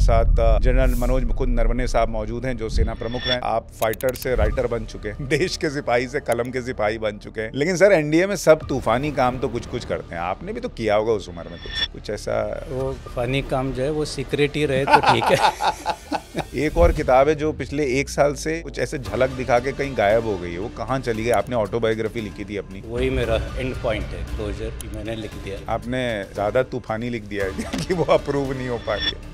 हमारे साथ जनरल मनोज मुकुंद नरवणे साहब मौजूद हैं जो सेना प्रमुख हैं। आप फाइटर से राइटर बन चुके हैं, देश के सिपाही से कलम के सिपाही बन चुके हैं। लेकिन सर एनडीए में सब तूफानी काम तो कुछ कुछ करते हैं, आपने भी तो किया होगा उस उम्र में कुछ ऐसा। वो तूफानी काम जो है वो सीक्रेट ही रहे तो ठीक है। एक और किताब है जो पिछले 1 साल से कुछ ऐसे झलक दिखा के कहीं गायब हो गई है, वो कहाँ चली गई? आपने ऑटोबायोग्राफी लिखी थी अपनी, वही मेरा एंड पॉइंट है, क्लोजर कि मैंने लिख दिया। आपने ज्यादा तूफानी लिख दिया है कि वो अप्रूव नहीं हो पाई है।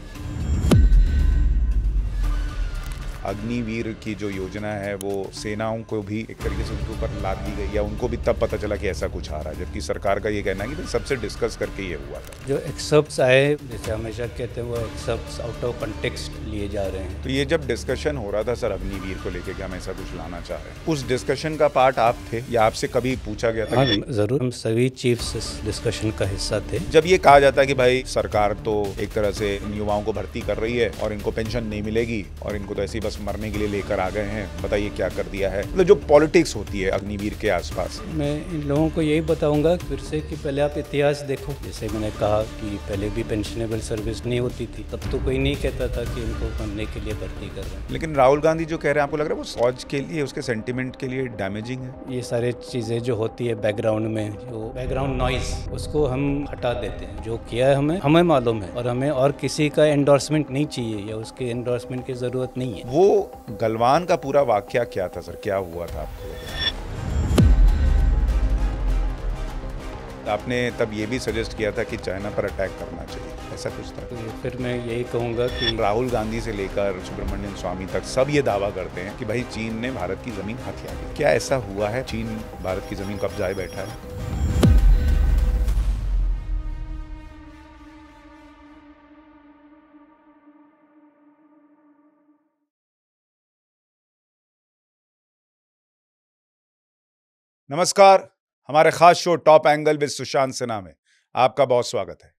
अग्निवीर की जो योजना है वो सेनाओं को भी एक तरीके से उनके ऊपर लाद दी गई, या उनको भी तब पता चला कि ऐसा कुछ आ रहा है, जबकि सरकार का ये कहना है कि भाई सबसे डिस्कस करके ये हुआ था। जो एक्सेप्ट्स आए, जैसे हमेशा कहते हैं, वो एक्सेप्ट्स आउट ऑफ कंटेक्स्ट लिए जा रहे हैं। तो ये जब डिस्कशन हो रहा था सर अग्निवीर को लेके कि हम ऐसा कुछ लाना चाह रहे हैं, उस डिस्कशन का पार्ट आप थे या आपसे कभी पूछा गया था? हाँ जरूर, हम सभी चीफ्स इस डिस्कशन का हिस्सा थे। जब ये कहा जाता है कि भाई सरकार तो एक तरह से युवाओं को भर्ती कर रही है और इनको पेंशन नहीं मिलेगी और इनको तो ऐसे ही बस मरने के लिए लेकर आ गए हैं, बताइए क्या कर दिया है, मतलब जो पॉलिटिक्स होती है अग्निवीर के आसपास। मैं इन लोगों को यही बताऊंगा फिर से कि पहले आप इतिहास देखो। जैसे मैंने कहा कि पहले भी पेंशनेबल सर्विस नहीं होती थी, तब तो कोई नहीं कहता था कि इनको मरने के लिए भर्ती कर रहे हैं। लेकिन राहुल गांधी जो कह रहे हैं, आपको लग रहा है वो फौज के लिए, उसके सेंटिमेंट के लिए डैमेजिंग है? ये सारे चीज़ें जो होती है बैकग्राउंड में, जो बैकग्राउंड नॉइज, उसको हम हटा देते हैं। जो किया है हमें मालूम है, और हमें और किसी का एंडोर्समेंट नहीं चाहिए या उसके एंडोर्समेंट की ज़रूरत नहीं है। वो गलवान का पूरा वाकया क्या था सर, क्या हुआ था आपको? आपने तब ये भी सजेस्ट किया था कि चाइना पर अटैक करना चाहिए, ऐसा कुछ था? तो फिर मैं यही कहूँगा कि राहुल गांधी से लेकर सुब्रमण्यम स्वामी तक सब ये दावा करते हैं कि भाई चीन ने भारत की जमीन हथिया ली। क्या ऐसा हुआ है? चीन भारत की जमीन कब्जाए बैठा है? नमस्कार, हमारे खास show top angle with Sushant Sinha में आपका बहुत स्वागत है।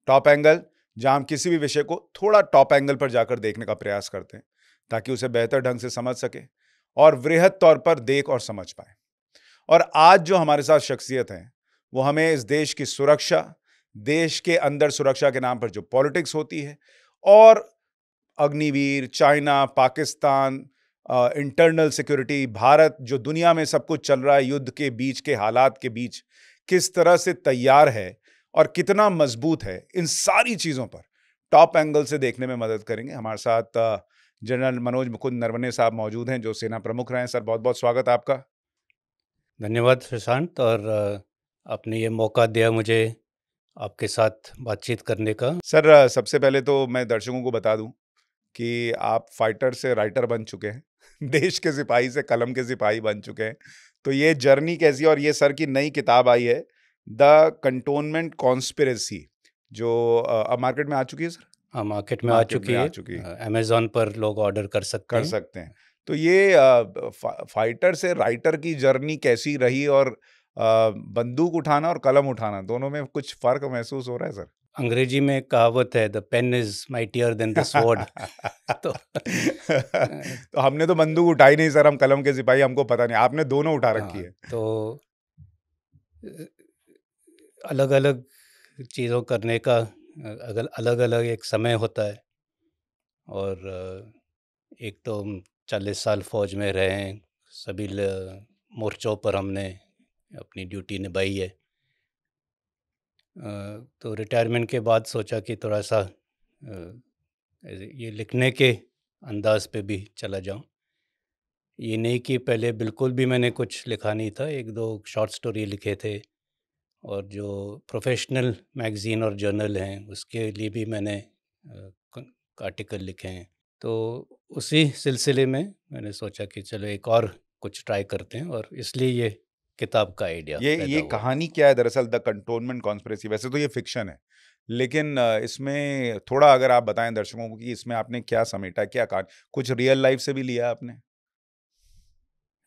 टॉप एंगल, जहां हम किसी भी विषय को थोड़ा टॉप एंगल पर जाकर देखने का प्रयास करते हैं ताकि उसे बेहतर ढंग से समझ सके और वृहद तौर पर देख और समझ पाए। और आज जो हमारे साथ शख्सियत हैं वो हमें इस देश की सुरक्षा, देश के अंदर सुरक्षा के नाम पर जो पॉलिटिक्स होती है, और Agniveer, China, Pakistan, internal security, Bharat जो दुनिया में सब कुछ चल रहा है, युद्ध के बीच के हालात के बीच किस तरह से तैयार है और कितना मजबूत है, इन सारी चीज़ों पर टॉप एंगल से देखने में मदद करेंगे। हमारे साथ जनरल मनोज मुकुंद नरवणे साहब मौजूद हैं जो सेना प्रमुख रहे हैं। सर बहुत बहुत स्वागत है आपका। धन्यवाद सुशांत, और आपने ये मौका दिया मुझे आपके साथ बातचीत करने का। सर सबसे पहले तो मैं दर्शकों को बता दूं कि आप फाइटर से राइटर बन चुके हैं, देश के सिपाही से कलम के सिपाही बन चुके हैं। तो ये जर्नी कैसी है? और ये सर की नई किताब आई है, द कंटोनमेंट कॉन्स्पिरेसी, जो अब मार्केट में आ चुकी है सर। हाँ, मार्केट में आ चुकी है। अमेज़न पर लोग ऑर्डर कर सकते हैं। तो ये फाइटर से राइटर की जर्नी कैसी रही, और बंदूक उठाना और कलम उठाना दोनों में कुछ फर्क महसूस हो रहा है सर? अंग्रेजी में एक कहावत है, the pen is mightier than the sword. तो तो हमने तो बंदूक उठाई नहीं सर, हम कलम के सिपाही, हमको पता नहीं, आपने दोनों उठा रखी है। तो अलग अलग चीज़ों करने का अलग अलग एक समय होता है। और एक तो हम 40 साल फौज में रहे हैं, सभी मोर्चों पर हमने अपनी ड्यूटी निभाई है। तो रिटायरमेंट के बाद सोचा कि थोड़ा सा ये लिखने के अंदाज पे भी चला जाऊं। ये नहीं कि पहले बिल्कुल भी मैंने कुछ लिखा नहीं था, 1-2 शॉर्ट स्टोरी लिखे थे, और जो प्रोफेशनल मैगज़ीन और जर्नल हैं उसके लिए भी मैंने आर्टिकल लिखे हैं। तो उसी सिलसिले में मैंने सोचा कि चलो एक और कुछ ट्राई करते हैं, और इसलिए ये किताब का आइडिया पैदा ये हुआ। कहानी क्या है दरअसल, द कंटोनमेंट कॉन्स्पिरेसी? वैसे तो ये फिक्शन है, लेकिन इसमें थोड़ा अगर आप बताएं दर्शकों को कि इसमें आपने क्या समेटा, क्या कहानी, कुछ रियल लाइफ से भी लिया आपने?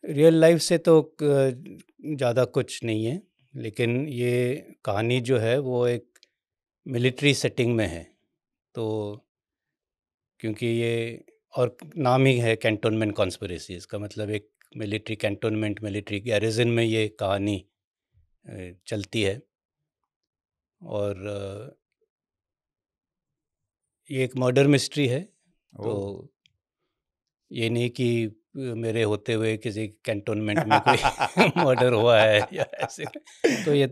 रियल लाइफ से तो ज़्यादा कुछ नहीं है, लेकिन ये कहानी जो है वो एक मिलिट्री सेटिंग में है। तो क्योंकि ये, और नाम ही है कैंटोनमेंट कॉन्स्पिरेसी, इसका मतलब एक मिलिट्री कैंटोनमेंट, मिलिट्री गैरिजन में ये कहानी चलती है। और ये एक मर्डर मिस्ट्री है। तो ओह! ये नहीं कि मेरे होते हुए किसी कैंटोनमेंट में कोई मर्डर हुआ है या ऐसे। तो ये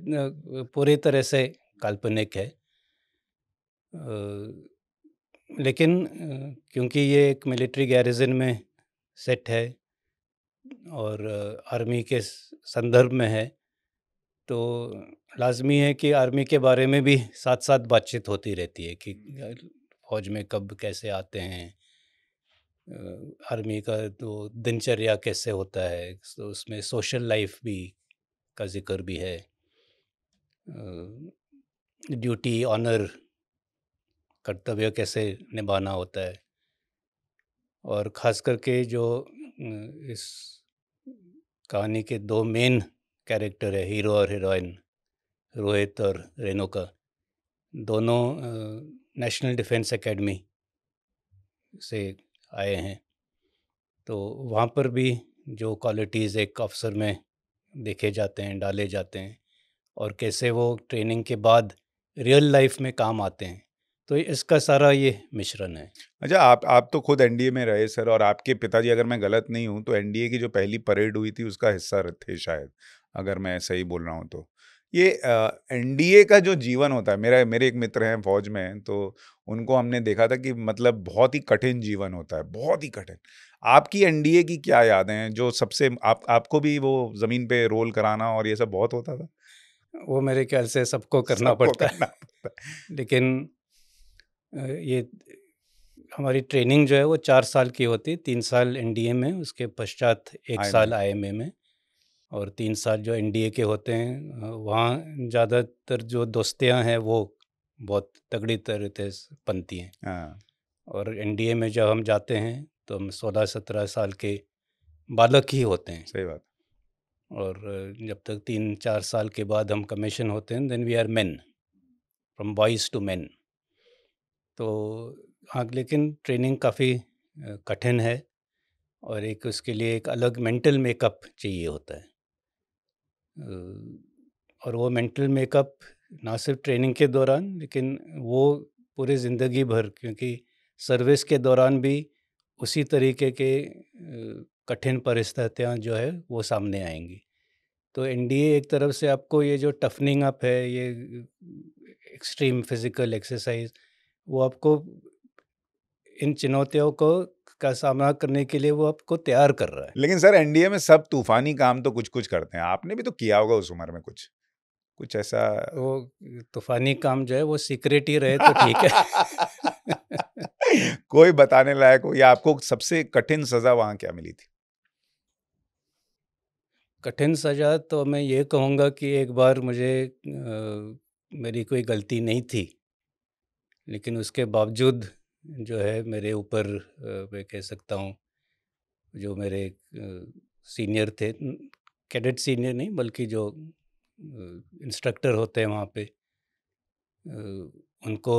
पूरी तरह से काल्पनिक है। अ, लेकिन क्योंकि ये एक मिलिट्री गैरिज़न में सेट है और आर्मी के संदर्भ में है, तो लाज़मी है कि आर्मी के बारे में भी साथ-साथ बातचीत होती रहती है कि फ़ौज में कब कैसे आते हैं, आर्मी का तो दिनचर्या कैसे होता है, तो उसमें सोशल लाइफ भी का ज़िक्र भी है। ड्यूटी, ऑनर, कर्तव्य कैसे निभाना होता है। और ख़ास करके जो इस कहानी के 2 मेन कैरेक्टर है, हीरो और हीरोइन, रोहित और रेणुका, दोनों नेशनल डिफेंस एकेडमी से आए हैं। तो वहाँ पर भी जो क्वालिटीज़ एक अफ़सर में देखे जाते हैं, डाले जाते हैं, और कैसे वो ट्रेनिंग के बाद रियल लाइफ में काम आते हैं। तो इसका सारा ये मिश्रण है। अच्छा, आप तो खुद एनडीए में रहे सर, और आपके पिताजी, अगर मैं गलत नहीं हूँ, तो एनडीए की जो पहली परेड हुई थी उसका हिस्सा थे शायद, अगर मैं सही बोल रहा हूँ तो। ये एनडीए का जो जीवन होता है, मेरे एक मित्र हैं फ़ौज में, तो उनको हमने देखा था कि मतलब बहुत ही कठिन जीवन होता है, बहुत ही कठिन। आपकी एनडीए की क्या यादें हैं जो सबसे आपको भी वो ज़मीन पे रोल कराना और ये सब बहुत होता था? वो मेरे ख्याल से सबको करना सबको पड़ता करना है। पड़ता है। लेकिन ये हमारी ट्रेनिंग जो है वो 4 साल की होती है, 3 साल एनडीए में, उसके पश्चात 1 आईएमए साल में। आईएमए में, और 3 साल जो एनडीए के होते हैं वहाँ ज़्यादातर जो दोस्तियाँ हैं वो बहुत तगड़ी तरह से बनती हैं। हाँ, और एनडीए में जब हम जाते हैं तो हम 16-17 साल के बालक ही होते हैं। सही बात। और जब तक 3-4 साल के बाद हम कमीशन होते हैं, then we are men, from boys to men. तो हाँ, लेकिन ट्रेनिंग काफ़ी कठिन है, और एक उसके लिए एक अलग मेंटल मेकअप चाहिए होता है। और वो मेंटल मेकअप ना सिर्फ ट्रेनिंग के दौरान, लेकिन वो पूरी ज़िंदगी भर, क्योंकि सर्विस के दौरान भी उसी तरीके के कठिन परिस्थितियाँ जो है वो सामने आएंगी। तो एनडीए एक तरफ से आपको ये जो टफनिंग अप है, ये एक्सट्रीम फिजिकल एक्सरसाइज, वो आपको इन चुनौतियों को का सामना करने के लिए वो आपको तैयार कर रहा है। लेकिन सर, एनडीए में सब तूफ़ानी काम तो कुछ-कुछ करते हैं। आपने भी तो किया होगा उस उम्र में कुछ? कुछ ऐसा? वो तूफ़ानी काम जो है वो सीक्रेट ही रहे तो ठीक है। कोई बताने लायक हो, या आपको सबसे कठिन सज़ा वहाँ क्या मिली थी? कठिन सज़ा तो मैं ये कहूँगा कि एक बार मुझे मेरी कोई गलती नहीं थी, लेकिन उसके बावजूद जो है मेरे ऊपर मैं कह सकता हूँ, जो मेरे सीनियर थे, कैडेट सीनियर नहीं बल्कि जो इंस्ट्रक्टर होते हैं वहाँ पे, उनको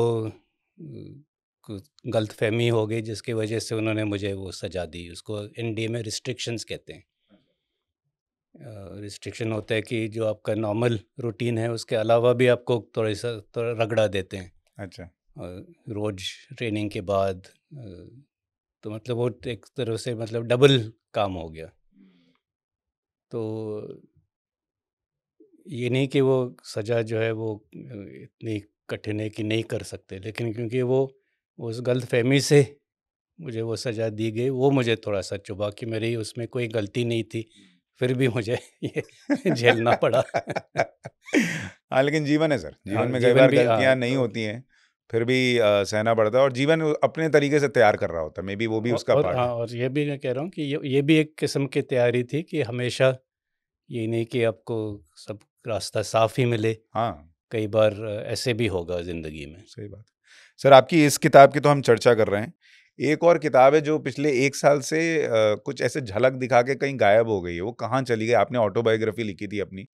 कुछ गलतफ़हमी हो गई जिसकी वजह से उन्होंने मुझे वो सज़ा दी। उसको एनडीए में रिस्ट्रिक्शंस कहते हैं। रिस्ट्रिक्शन होता है कि जो आपका नॉर्मल रूटीन है उसके अलावा भी आपको थोड़ा रगड़ा देते हैं। अच्छा। रोज़ ट्रेनिंग के बाद तो मतलब वो एक तरह से मतलब डबल काम हो गया। तो ये नहीं कि वो सज़ा जो है वो इतनी कठिन है कि नहीं कर सकते, लेकिन क्योंकि वो उस गलतफ़हमी से मुझे वो सज़ा दी गई, वो मुझे थोड़ा-सा चुभा कि मेरी उसमें कोई गलती नहीं थी, फिर भी मुझे ये झेलना पड़ा। हाँ, लेकिन जीवन है सर। जीवन हाँ, में कई जीवन बार भी गलतियाँ नहीं होती हैं, फिर भी सहना पड़ता है, और जीवन अपने तरीके से तैयार कर रहा होता है। मेबी वो भी उसका और पार्ट हाँ, है। और ये भी मैं कह रहा हूँ कि ये भी एक किस्म की तैयारी थी कि हमेशा ये नहीं कि आपको सब रास्ता साफ़ ही मिले, हाँ, कई बार ऐसे भी होगा ज़िंदगी में। सही बात है। सर, आपकी इस किताब की तो हम चर्चा कर रहे हैं। एक और किताब है जो पिछले 1 साल से कुछ ऐसे झलक दिखा के कहीं गायब हो गई है। वो कहाँ चली गई? आपने ऑटोबायोग्राफी लिखी थी अपनी।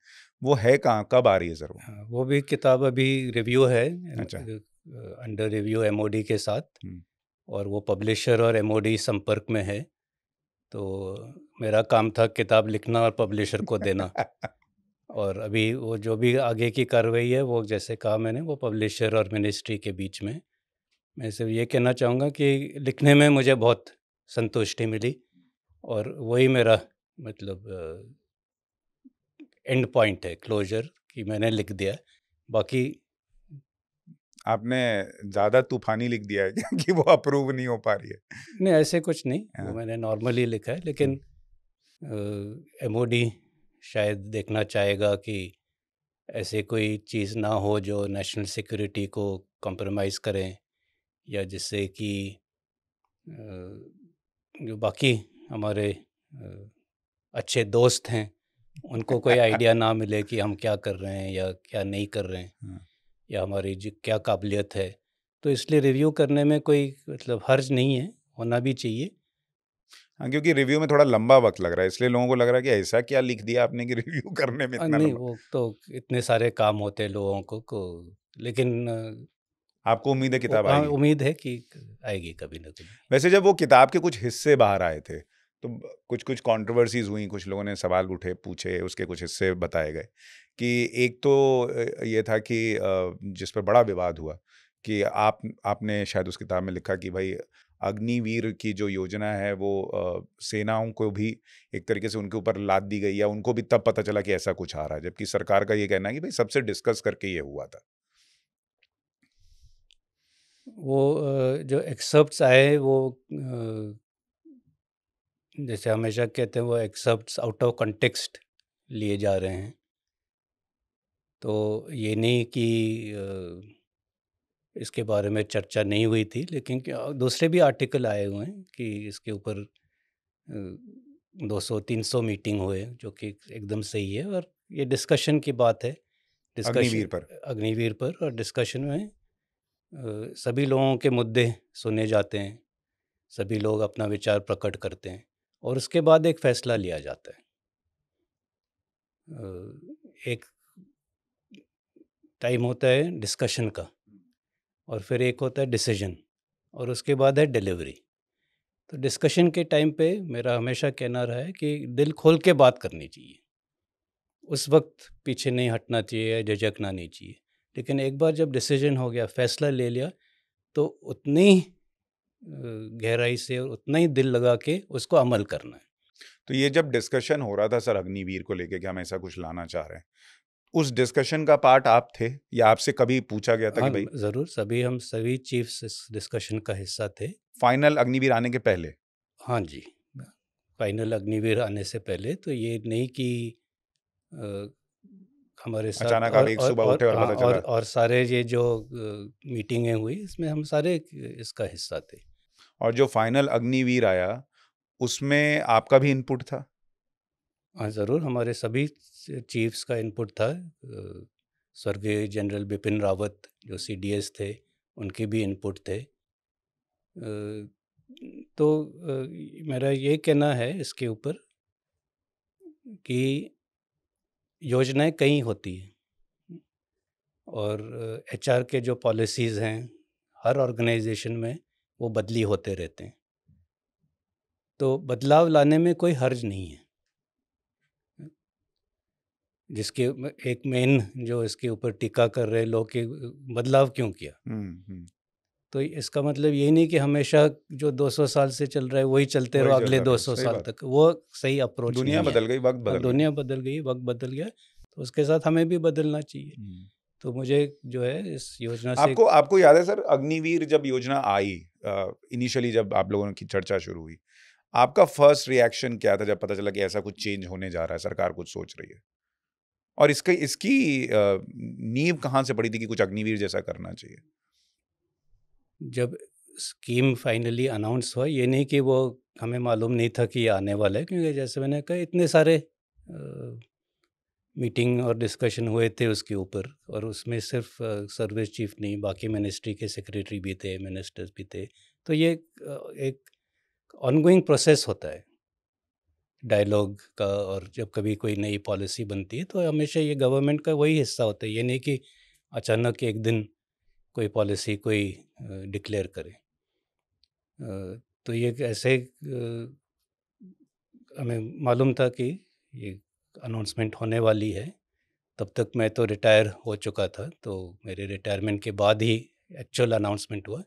वो है कहाँ? कब आ रही है सर वो? हाँ, वो भी किताब अभी रिव्यू है, अच्छा। अंडर रिव्यू एमओडी के साथ, हुँ। और वो पब्लिशर और एमओडी संपर्क में है। तो मेरा काम था किताब लिखना और पब्लिशर को देना, और अभी वो जो भी आगे की कार्रवाई है वो, जैसे कहा मैंने, वो पब्लिशर और मिनिस्ट्री के बीच में। मैं सिर्फ ये कहना चाहूँगा कि लिखने में मुझे बहुत संतुष्टि मिली और वही मेरा मतलब एंड पॉइंट है, क्लोज़र, कि मैंने लिख दिया। बाकी आपने ज़्यादा तूफ़ानी लिख दिया है क्या कि वो अप्रूव नहीं हो पा रही है? नहीं, ऐसे कुछ नहीं, वो हाँ। मैंने नॉर्मली लिखा है, लेकिन एमओडी शायद देखना चाहेगा कि ऐसे कोई चीज़ ना हो जो नेशनल सिक्योरिटी को कॉम्प्रोमाइज़ करें, या जिससे कि जो बाकी हमारे अच्छे दोस्त हैं, उनको कोई आइडिया ना मिले कि हम क्या कर रहे हैं या क्या नहीं कर रहे हैं, हाँ। या हमारी जो क्या काबिलियत है। तो इसलिए रिव्यू करने में कोई मतलब हर्ज नहीं है, होना भी चाहिए। हाँ, क्योंकि रिव्यू में थोड़ा लंबा वक़्त लग रहा है, इसलिए लोगों को लग रहा है कि ऐसा क्या लिख दिया आपने कि रिव्यू करने में इतना नहीं, लंबा। वो तो इतने सारे काम होते हैं लोगों को, लेकिन आपको उम्मीद है किताब हाँ, आएगी? उम्मीद है कि आएगी कभी ना कभी। वैसे जब वो किताब के कुछ हिस्से बाहर आए थे, तो कुछ-कुछ कंट्रोवर्सीज़ हुई, कुछ लोगों ने सवाल उठे, पूछे, उसके कुछ हिस्से बताए गए कि एक तो ये था कि जिस पर बड़ा विवाद हुआ कि आपने शायद उस किताब में लिखा कि भाई अग्निवीर की जो योजना है वो सेनाओं को भी एक तरीके से उनके ऊपर लाद दी गई या उनको भी तब पता चला कि ऐसा कुछ आ रहा है, जबकि सरकार का ये कहना है कि भाई सबसे डिस्कस करके ये हुआ था। वो जो एक्सर्प्ट्स आए वो जैसे हमेशा कहते हैं, वो एक्सर्प्ट्स आउट ऑफ कॉन्टेक्स्ट लिए जा रहे हैं। तो ये नहीं कि इसके बारे में चर्चा नहीं हुई थी, लेकिन क्या दूसरे भी आर्टिकल आए हुए हैं कि इसके ऊपर 200-300 मीटिंग हुए, जो कि एकदम सही है, और ये डिस्कशन की बात है। डिस्कशन अग्निवीर पर। अग्निवीर पर, और डिस्कशन में सभी लोगों के मुद्दे सुने जाते हैं, सभी लोग अपना विचार प्रकट करते हैं, और उसके बाद एक फैसला लिया जाता है। एक टाइम होता है डिस्कशन का, और फिर एक होता है डिसीजन, और उसके बाद है डिलीवरी। तो डिस्कशन के टाइम पे मेरा हमेशा कहना रहा है कि दिल खोल के बात करनी चाहिए। उस वक़्त पीछे नहीं हटना चाहिए या झिझकना नहीं चाहिए। लेकिन एक बार जब डिसीजन हो गया, फैसला ले लिया, तो उतनी ही गहराई से और उतना ही दिल लगा के उसको अमल करना है। तो ये जब डिस्कशन हो रहा था सर अग्निवीर को लेके कि हम ऐसा कुछ लाना चाह रहे हैं, उस डिस्कशन का पार्ट आप थे या आपसे कभी पूछा गया था कि हाँ, भाई ज़रूर, हम सभी चीफ्स इस डिस्कशन का हिस्सा थे। फाइनल अग्निवीर आने के पहले? हाँ जी, फाइनल अग्निवीर आने से पहले तो ये नहीं कि अ, हमारे साथ अचानक आप एक सुबह उठे और हाँ, पता चला? और सारे ये जो मीटिंगें हुई, इसमें हम सारे इसका हिस्सा थे। और जो फाइनल अग्निवीर आया, उसमें आपका भी इनपुट था? हाँ, ज़रूर, हमारे सभी चीफ्स का इनपुट था। स्वर्गीय जनरल बिपिन रावत जो सीडीएस थे, उनके भी इनपुट थे। तो मेरा ये कहना है इसके ऊपर कि योजनाएं कई होती हैं, और एचआर के जो पॉलिसीज़ हैं, हर ऑर्गेनाइजेशन में वो बदली होते रहते हैं। तो बदलाव लाने में कोई हर्ज नहीं है। जिसके एक मेन जो इसके ऊपर टीका कर रहे लोग कि बदलाव क्यों किया? तो इसका मतलब ये नहीं कि हमेशा जो 200 साल से चल रहा है वही चलते वही रहो चलता अगले रहे, 200 सही साल बात। तक, वो सही अप्रोच दुनिया नहीं है। बदल गई, वक़्त हाँ, बदल गया। दुनिया बदल गई, वक्त बदल गया, तो उसके साथ हमें भी बदलना चाहिए। तो मुझे जो है इस योजना से आपको आपको याद है सर अग्निवीर जब योजना आई इनिशियली जब आप लोगों की चर्चा शुरू हुई, आपका फर्स्ट रिएक्शन क्या था जब पता चला कि ऐसा कुछ चेंज होने जा रहा है, सरकार कुछ सोच रही है? और इसकी इसकी नींव कहाँ से पड़ी थी कि कुछ अग्निवीर जैसा करना चाहिए? जब स्कीम फाइनली अनाउंस हुआ, ये नहीं कि वो हमें मालूम नहीं था कि ये आने वाला है, क्योंकि जैसे मैंने कहा इतने सारे मीटिंग और डिस्कशन हुए थे उसके ऊपर, और उसमें सिर्फ सर्विस चीफ नहीं, बाकी मिनिस्ट्री के सेक्रेटरी भी थे, मिनिस्टर्स भी थे। तो ये एक ऑनगोइंग प्रोसेस होता है डायलॉग का, और जब कभी कोई नई पॉलिसी बनती है तो हमेशा ये गवर्नमेंट का वही हिस्सा होता है। ये नहीं कि अचानक एक दिन कोई पॉलिसी कोई डिक्लेयर करे। तो ये ऐसे हमें मालूम था कि ये अनाउंसमेंट होने वाली है। तब तक मैं तो रिटायर हो चुका था, तो मेरे रिटायरमेंट के बाद ही एक्चुअल अनाउंसमेंट हुआ।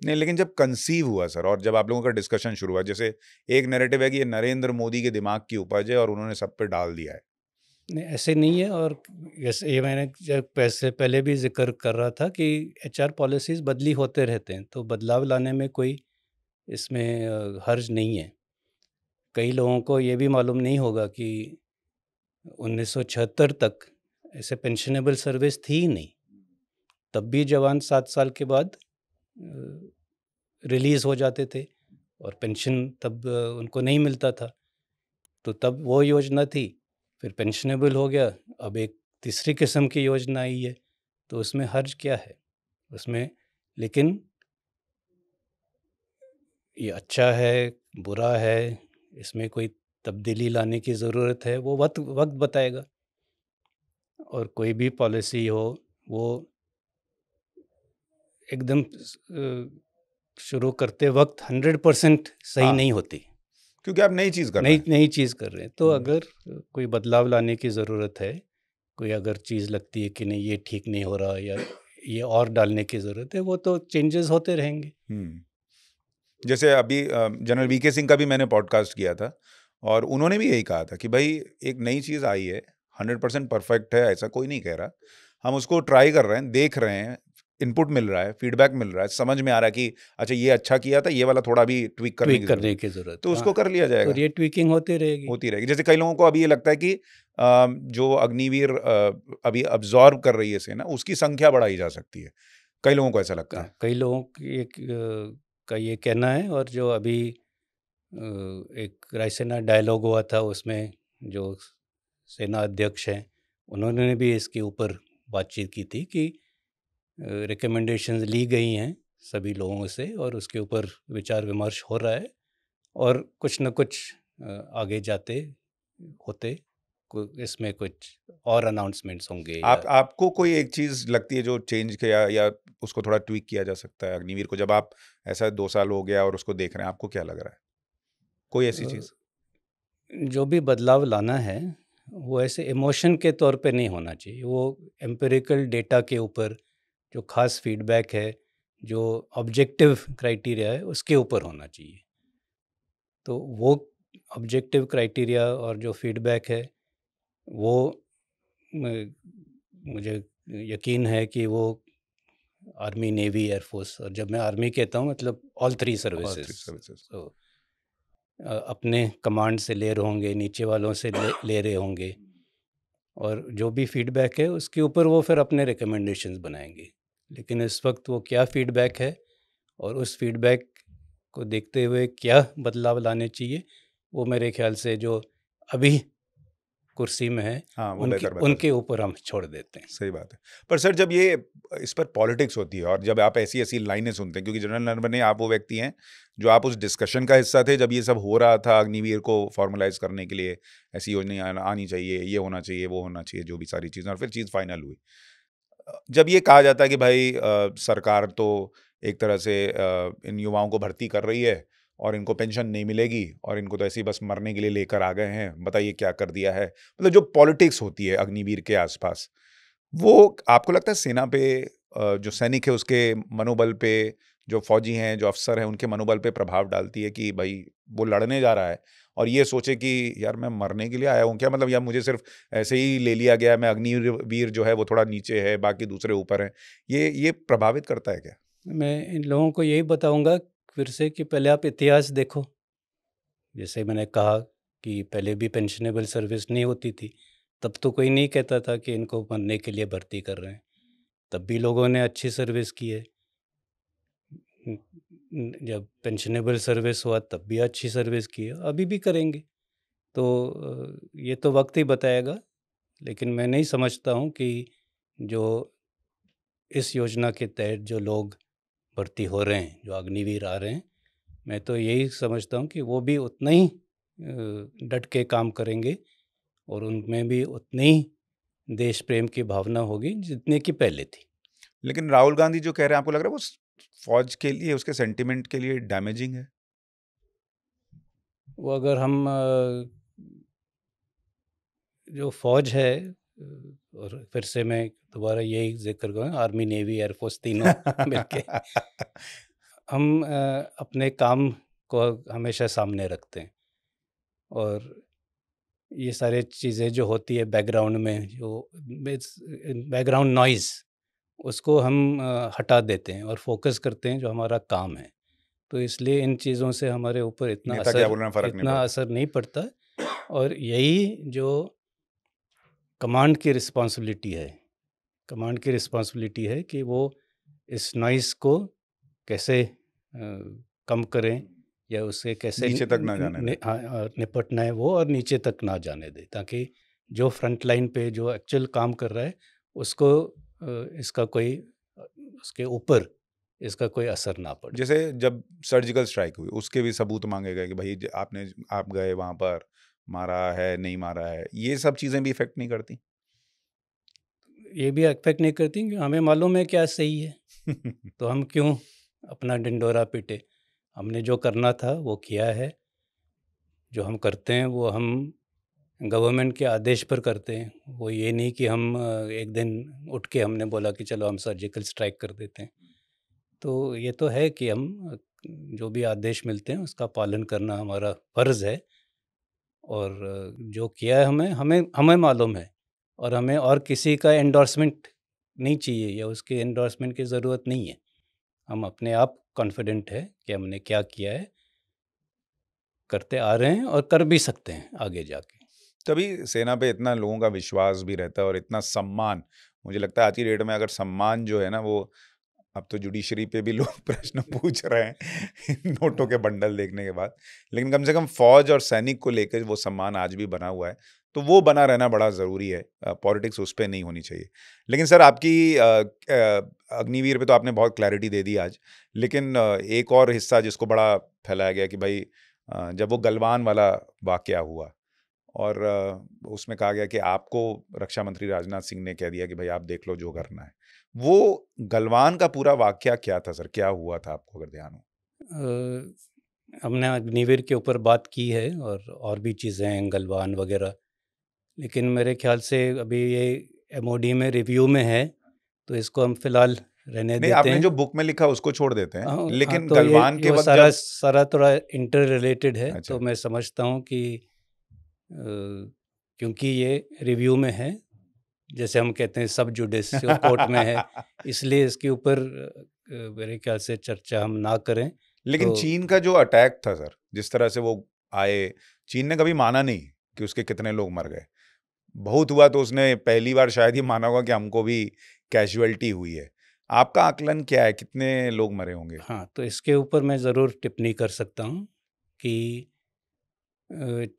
नहीं, लेकिन जब कंसीव हुआ सर, और जब आप लोगों का डिस्कशन शुरू हुआ, जैसे एक नैरेटिव है कि ये नरेंद्र मोदी के दिमाग की उपज है और उन्होंने सब पे डाल दिया है। नहीं, ऐसे नहीं है। और जैसे ये मैंने जब पैसे पहले भी जिक्र कर रहा था कि एचआर पॉलिसीज़ बदली होते रहते हैं, तो बदलाव लाने में कोई इसमें हर्ज नहीं है। कई लोगों को ये भी मालूम नहीं होगा कि 1976 तक ऐसे पेंशनेबल सर्विस थी ही नहीं। तब भी जवान 7 साल के बाद रिलीज़ हो जाते थे और पेंशन तब उनको नहीं मिलता था। तो तब वो योजना थी, फिर पेंशनेबल हो गया, अब एक तीसरी किस्म की योजना आई है, तो उसमें हर्ज क्या है? उसमें लेकिन ये अच्छा है, बुरा है, इसमें कोई तब्दीली लाने की ज़रूरत है, वो वक़्त वक़्त बताएगा। और कोई भी पॉलिसी हो, वो एकदम शुरू करते वक़्त 100% सही हाँ, नहीं होती। क्योंकि आप नई चीज़ कर रहे नई हैं। नई चीज़ कर रहे हैं, तो हुँ। अगर कोई बदलाव लाने की ज़रूरत है, कोई अगर चीज़ लगती है कि नहीं ये ठीक नहीं हो रहा या ये और डालने की ज़रूरत है, वो तो चेंजेस होते रहेंगे। हुँ। जैसे अभी जनरल वीके सिंह का भी मैंने पॉडकास्ट किया था और उन्होंने भी यही कहा था कि भाई एक नई चीज़ आई है, 100% परफेक्ट है, ऐसा कोई नहीं कह रहा। हम उसको ट्राई कर रहे हैं, देख रहे हैं, इनपुट मिल रहा है, फीडबैक मिल रहा है, समझ में आ रहा है कि अच्छा ये अच्छा किया था, ये वाला थोड़ा भी ट्वीक करने की ट्वीक ज़रूरत करने है। की ज़रूरत तो है, उसको हाँ। कर लिया तो जाएगा, ये ट्वीकिंग होती रहेगी। होती रहेगी। जैसे कई लोगों को अभी ये लगता है कि जो अग्निवीर अभी अब्ज़ॉर्ब कर रही है सेना, उसकी संख्या बढ़ाई जा सकती है। कई लोगों को ऐसा लगता है। कई लोगों की का ये कहना है। और जो अभी एक रायसीना डायलॉग हुआ था, उसमें जो सेना अध्यक्ष हैं, उन्होंने भी इसके ऊपर बातचीत की थी कि रिकमेंडेशंस ली गई हैं सभी लोगों से और उसके ऊपर विचार विमर्श हो रहा है और कुछ न कुछ आगे जाते होते इसमें कुछ और अनाउंसमेंट्स होंगे या आपको कोई एक चीज़ लगती है जो चेंज किया या उसको थोड़ा ट्वीक किया जा सकता है अग्निवीर को? जब आप ऐसा 2 साल हो गया और उसको देख रहे हैं, आपको क्या लग रहा है? कोई ऐसी चीज़? जो भी बदलाव लाना है वो ऐसे इमोशन के तौर पे नहीं होना चाहिए। वो एम्पिरिकल डेटा के ऊपर जो खास फीडबैक है, जो ऑब्जेक्टिव क्राइटेरिया है, उसके ऊपर होना चाहिए। तो वो ऑब्जेक्टिव क्राइटेरिया और जो फीडबैक है वो म- मुझे यकीन है कि वो आर्मी, नेवी, एयरफोर्स, और जब मैं आर्मी कहता हूँ मतलब all three all services, 3 services. तो अपने कमांड से ले रहे होंगे, नीचे वालों से ले रहे होंगे, और जो भी फीडबैक है उसके ऊपर वो फिर अपने रिकमेंडेशंस बनाएंगे। लेकिन इस वक्त वो क्या फीडबैक है और उस फीडबैक को देखते हुए क्या बदलाव लाने चाहिए, वो मेरे ख्याल से जो अभी कुर्सी में है हाँ, वो उनके बेहतर बता उनके सकते ऊपर हम छोड़ देते हैं। हैं। सही बात है। पर सर जब ये इस पर पॉलिटिक्स होती है और जब आप ऐसी-ऐसी लाइनें सुनते हैं, क्योंकि जनरल नरवणे आप वो व्यक्ति हैं, जो आप उस डिस्कशन का हिस्सा थे जब ये सब हो रहा था अग्निवीर को फॉर्मलाइज़ करने के लिए, ऐसी योजना आनी चाहिए, ये होना चाहिए, वो होना चाहिए, जो भी सारी चीज़ें, और फिर चीज़ फाइनल हुई। जब ये कहा जाता है कि भाई सरकार तो एक तरह से इन युवाओं को भर्ती कर रही है और इनको पेंशन नहीं मिलेगी और इनको तो ऐसे ही बस मरने के लिए लेकर आ गए हैं, बताइए क्या कर दिया है। मतलब जो पॉलिटिक्स होती है अग्निवीर के आसपास, वो आपको लगता है सेना पे जो सैनिक है उसके मनोबल पे, जो फौजी हैं, जो अफ़सर हैं, उनके मनोबल पे प्रभाव डालती है कि भई वो लड़ने जा रहा है और ये सोचे कि यार मैं मरने के लिए आया हूँ क्या? मतलब या मुझे सिर्फ़ ऐसे ही ले लिया गया है, मैं अग्निवीर जो है वो थोड़ा नीचे है, बाकी दूसरे ऊपर हैं। ये प्रभावित करता है क्या? मैं इन लोगों को यही बताऊंगा फिर से कि पहले आप इतिहास देखो। जैसे मैंने कहा कि पहले भी पेंशनेबल सर्विस नहीं होती थी, तब तो कोई नहीं कहता था कि इनको मरने के लिए भर्ती कर रहे हैं। तब भी लोगों ने अच्छी सर्विस की है। जब पेंशनेबल सर्विस हुआ तब भी अच्छी सर्विस की है, अभी भी करेंगे। तो ये तो वक्त ही बताएगा। लेकिन मैं नहीं समझता हूँ कि जो इस योजना के तहत जो लोग भर्ती हो रहे हैं, जो अग्निवीर आ रहे हैं, मैं तो यही समझता हूँ कि वो भी उतना ही डट के काम करेंगे और उनमें भी उतनी ही देश प्रेम की भावना होगी जितने की पहले थी। लेकिन राहुल गांधी जो कह रहे हैं, आपको लग रहा है वो फ़ौज के लिए, उसके सेंटिमेंट के लिए डैमेजिंग है? वो अगर हम जो फ़ौज है, और फिर से मैं दोबारा यही ज़िक्र करूँ, आर्मी, नेवी, एयरफोर्स तीनों मिलके हम अपने काम को हमेशा सामने रखते हैं, और ये सारे चीज़ें जो होती है बैकग्राउंड में, जो बैकग्राउंड नॉइज़, उसको हम हटा देते हैं और फोकस करते हैं जो हमारा काम है। तो इसलिए इन चीज़ों से हमारे ऊपर नेता क्या बोल रहे हैं फर्क नहीं पड़ता। असर नहीं पड़ता। और यही जो कमांड की रिस्पॉन्सिबिलिटी है, कि वो इस नॉइज़ को कैसे कम करें, या उससे कैसे नीचे तक ना जाने दें। निपटना है वो, और नीचे तक ना जाने दें, ताकि जो फ्रंट लाइन पे जो एक्चुअल काम कर रहा है उसको इसका कोई उसके ऊपर इसका कोई असर ना पड़े। जैसे जब सर्जिकल स्ट्राइक हुई उसके भी सबूत मांगे गए कि भाई आप गए वहां पर, मारा है नहीं मारा है, ये सब चीजें भी इफेक्ट नहीं करती। ये भी अफेक्ट नहीं करती, कि हमें मालूम है क्या सही है, तो हम क्यों अपना डिंडोरा पीटे। हमने जो करना था वो किया है। जो हम करते हैं वो हम गवर्नमेंट के आदेश पर करते हैं। वो ये नहीं कि हम एक दिन उठ के हमने बोला कि चलो हम सर्जिकल स्ट्राइक कर देते हैं। तो ये तो है कि हम जो भी आदेश मिलते हैं उसका पालन करना हमारा फ़र्ज़ है, और जो किया है हमें हमें हमें मालूम है, और हमें और किसी का एंडोर्समेंट नहीं चाहिए, या उसके एंडोर्समेंट की ज़रूरत नहीं है। हम अपने आप कॉन्फिडेंट है कि हमने क्या किया है, करते आ रहे हैं और कर भी सकते हैं आगे जाके। तभी सेना पे इतना लोगों का विश्वास भी रहता है और इतना सम्मान। मुझे लगता है आज की डेट में अगर सम्मान जो है ना वो, अब तो जुडिशरी पे भी लोग प्रश्न पूछ रहे हैं नोटों के बंडल देखने के बाद, लेकिन कम से कम फौज और सैनिक को लेकर वो सम्मान आज भी बना हुआ है। तो वो बना रहना बड़ा ज़रूरी है। पॉलिटिक्स उस पर नहीं होनी चाहिए। लेकिन सर आपकी अग्निवीर पे तो आपने बहुत क्लैरिटी दे दी आज, लेकिन एक और हिस्सा जिसको बड़ा फैलाया गया कि भाई जब वो गलवान वाला वाकया हुआ और उसमें कहा गया कि आपको रक्षा मंत्री राजनाथ सिंह ने कह दिया कि भाई आप देख लो जो करना है। वो गलवान का पूरा वाकया क्या था सर? क्या हुआ था आपको अगर ध्यान हो? हमने अग्निवीर के ऊपर बात की है, और भी चीज़ें हैं गलवान वगैरह, लेकिन मेरे ख्याल से अभी ये एमओडी में रिव्यू में है, तो इसको हम फ़िलहाल रहने नहीं, देते आपने हैं। जो बुक में लिखा उसको छोड़ देते हैं, हाँ, हाँ, लेकिन तो गलवान के वो वक़्त जब सारा थोड़ा इंटर रिलेटेड है, अच्छा, तो मैं समझता हूँ कि क्योंकि ये रिव्यू में है, जैसे हम कहते हैं सब जुडिस जो कोर्ट में है, इसलिए इसके ऊपर मेरे ख्याल से चर्चा हम ना करें। लेकिन तो चीन का जो अटैक था सर, जिस तरह से वो आए, चीन ने कभी माना नहीं कि उसके कितने लोग मर गए। बहुत हुआ तो उसने पहली बार शायद ही माना होगा कि हमको भी कैजुअल्टी हुई है। आपका आकलन क्या है, कितने लोग मरे होंगे? हाँ, तो इसके ऊपर मैं ज़रूर टिप्पणी कर सकता हूँ कि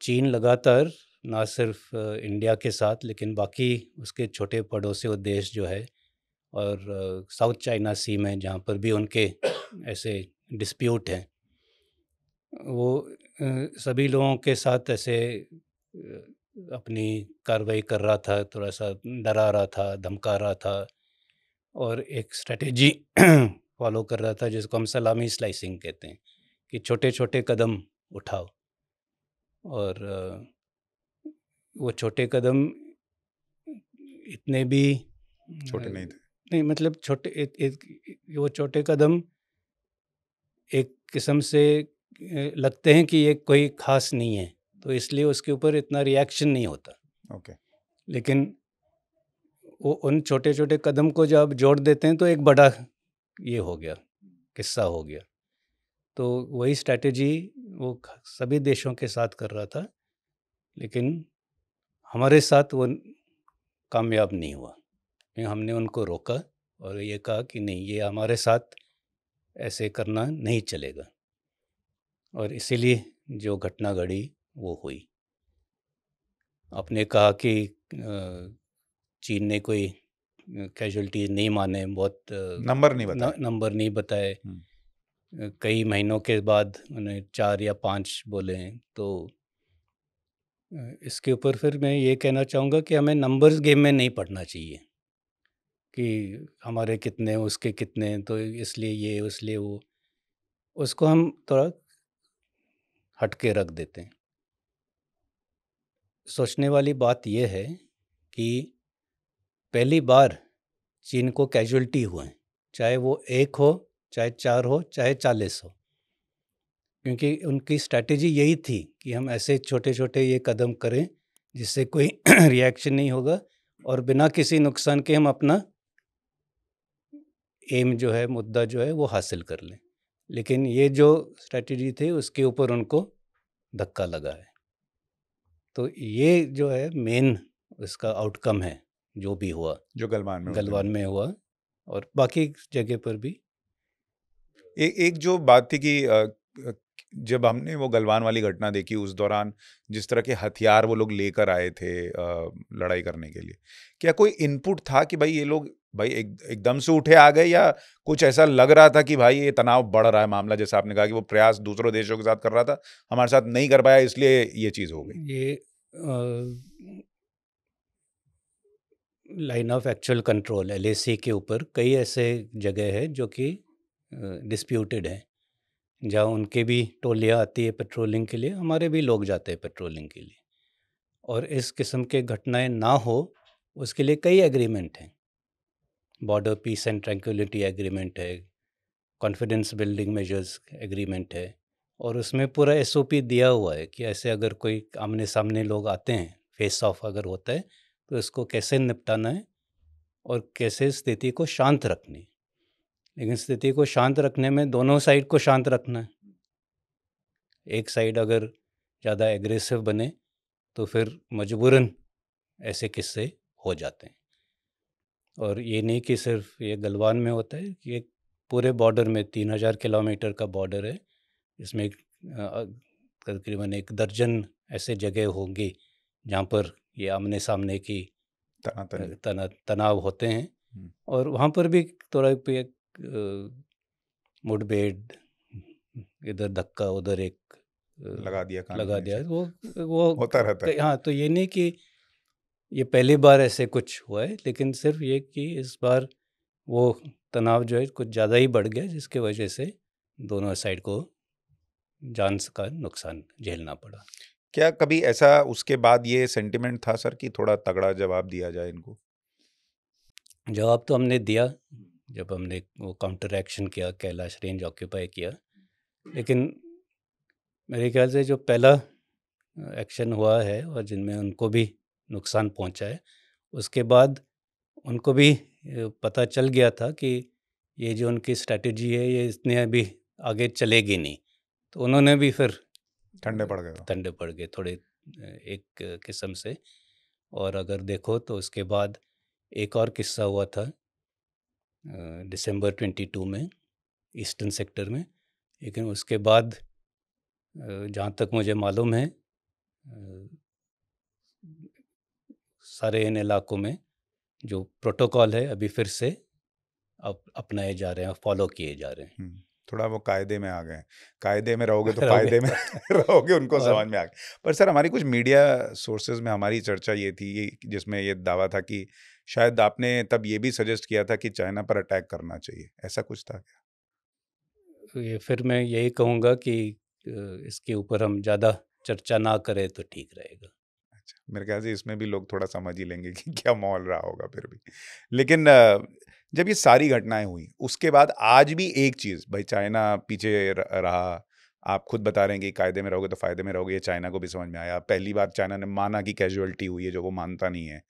चीन लगातार ना सिर्फ इंडिया के साथ, लेकिन बाकी उसके छोटे पड़ोसी देश जो है, और साउथ चाइना सी में जहाँ पर भी उनके ऐसे डिस्प्यूट हैं, वो सभी लोगों के साथ ऐसे अपनी कार्रवाई कर रहा था, थोड़ा सा डरा रहा था, धमका रहा था, और एक स्ट्रेटेजी फॉलो कर रहा था जिसको हम सलामी स्लाइसिंग कहते हैं, कि छोटे छोटे कदम उठाओ। और वो छोटे कदम इतने भी छोटे नहीं थे। नहीं, मतलब छोटे वो छोटे कदम एक किस्म से लगते हैं कि ये कोई ख़ास नहीं है, तो इसलिए उसके ऊपर इतना रिएक्शन नहीं होता। ओके। लेकिन वो उन छोटे-छोटे कदम को जब जोड़ देते हैं तो एक बड़ा ये हो गया, किस्सा हो गया। तो वही स्ट्रैटेजी वो सभी देशों के साथ कर रहा था, लेकिन हमारे साथ वो कामयाब नहीं हुआ। हमने उनको रोका और ये कहा कि नहीं, ये हमारे साथ ऐसे करना नहीं चलेगा, और इसीलिए जो घटना घड़ी वो हुई। आपने कहा कि चीन ने कोई कैजुअल्टीज नहीं माने, बहुत नंबर नहीं बताए। नंबर नहीं बताए। कई महीनों के बाद उन्हें 4 या 5 बोले हैं। तो इसके ऊपर फिर मैं ये कहना चाहूँगा कि हमें नंबर्स गेम में नहीं पड़ना चाहिए कि हमारे कितने उसके कितने, तो इसलिए ये इसलिए वो, उसको हम थोड़ा हट के रख देते हैं। सोचने वाली बात यह है कि पहली बार चीन को कैजुअल्टी हुए, चाहे वो 1 हो चाहे 4 हो चाहे 40 हो, क्योंकि उनकी स्ट्रैटेजी यही थी कि हम ऐसे छोटे-छोटे ये कदम करें जिससे कोई रिएक्शन नहीं होगा और बिना किसी नुकसान के हम अपना एम जो है, मुद्दा जो है वो हासिल कर लें। लेकिन ये जो स्ट्रैटेजी थी उसके ऊपर उनको धक्का लगा है। तो ये जो है मेन इसका आउटकम है, जो भी हुआ, जो गलवान में उस दिन गलवान में हुआ और बाकी जगह पर भी। एक जो बात थी कि जब हमने वो गलवान वाली घटना देखी उस दौरान जिस तरह के हथियार वो लोग लेकर आए थे लड़ाई करने के लिए, क्या कोई इनपुट था कि भाई ये लोग भाई एकदम से उठे आ गए, या कुछ ऐसा लग रहा था कि भाई ये तनाव बढ़ रहा है मामला, जैसा आपने कहा कि वो प्रयास दूसरों देशों के साथ कर रहा था, हमारे साथ नहीं कर पाया इसलिए ये चीज हो गई? ये line of actual control LAC के ऊपर कई ऐसे जगह है जो कि डिस्प्यूटेड हैं, जहाँ उनके भी टोलियाँ आती है पेट्रोलिंग के लिए, हमारे भी लोग जाते हैं पेट्रोलिंग के लिए। और इस किस्म के घटनाएं ना हो उसके लिए कई एग्रीमेंट हैं। Border peace and tranquillity agreement है, कॉन्फिडेंस बिल्डिंग मेजर्स एग्रीमेंट है, और उसमें पूरा SOP दिया हुआ है कि ऐसे अगर कोई आमने सामने लोग आते हैं, फेस ऑफ अगर होता है, तो इसको कैसे निपटाना है और कैसे स्थिति को शांत रखनी है। लेकिन स्थिति को शांत रखने में दोनों साइड को शांत रखना है। एक साइड अगर ज़्यादा एग्रेसिव बने तो फिर मजबूरन ऐसे किस्से हो जाते हैं। और ये नहीं कि सिर्फ ये गलवान में होता है, ये पूरे बॉर्डर में 3000 किलोमीटर का बॉर्डर है, इसमें तकरीबन 1 दर्जन ऐसे जगह होंगी जहाँ पर ये आमने सामने की तनातनी तनाव होते हैं, और वहाँ पर भी थोड़ा पे मुठभेड़, इधर धक्का उधर एक लगा दिया कान लगा के दिया, नीचे। वो होता रहता है। हाँ, तो ये नहीं कि ये पहली बार ऐसे कुछ हुआ है, लेकिन सिर्फ ये कि इस बार वो तनाव जो है कुछ ज़्यादा ही बढ़ गया, जिसके वजह से दोनों साइड को जान का नुकसान झेलना पड़ा। क्या कभी ऐसा उसके बाद ये सेंटिमेंट था सर कि थोड़ा तगड़ा जवाब दिया जाए इनको? जवाब तो हमने दिया जब हमने वो काउंटर एक्शन किया, कैलाश रेंज ऑक्यूपाई किया, लेकिन मेरे ख्याल से जो पहला एक्शन हुआ है और जिनमें उनको भी नुकसान पहुंचा है, उसके बाद उनको भी पता चल गया था कि ये जो उनकी स्ट्रैटेजी है ये इतने अभी आगे चलेगी नहीं, तो उन्होंने भी फिर ठंडे पड़ गए हो? ठंडे पड़ गए थोड़े एक किस्म से। और अगर देखो तो उसके बाद एक और किस्सा हुआ था दिसंबर 22 में ईस्टर्न सेक्टर में, लेकिन उसके बाद जहाँ तक मुझे मालूम है सारे इन इलाकों में जो प्रोटोकॉल है अभी फिर से अब अपनाए जा रहे हैं, फॉलो किए जा रहे हैं। थोड़ा वो कायदे में आ गए हैं। कायदे में रहोगे तो रहोगे फायदे में रहोगे, उनको और समझ में आ गया। पर सर हमारी कुछ मीडिया सोर्सेज में हमारी चर्चा ये थी, जिसमें ये दावा था कि शायद आपने तब ये भी सजेस्ट किया था कि चाइना पर अटैक करना चाहिए, ऐसा कुछ था क्या? ये फिर मैं यही कहूँगा कि इसके ऊपर हम ज़्यादा चर्चा ना करें तो ठीक रहेगा। अच्छा, मेरे ख्याल से इसमें भी लोग थोड़ा समझ ही लेंगे कि क्या माहौल रहा होगा फिर भी। लेकिन जब ये सारी घटनाएं हुई उसके बाद आज भी एक चीज़, भाई चाइना पीछे रहा, आप खुद बता रहे हैं कि कायदे में रहोगे तो फायदे में रहोगे, ये चाइना को भी समझ में आया। पहली बार चाइना ने माना कि कैजुअलिटी हुई है, जो वो मानता नहीं है।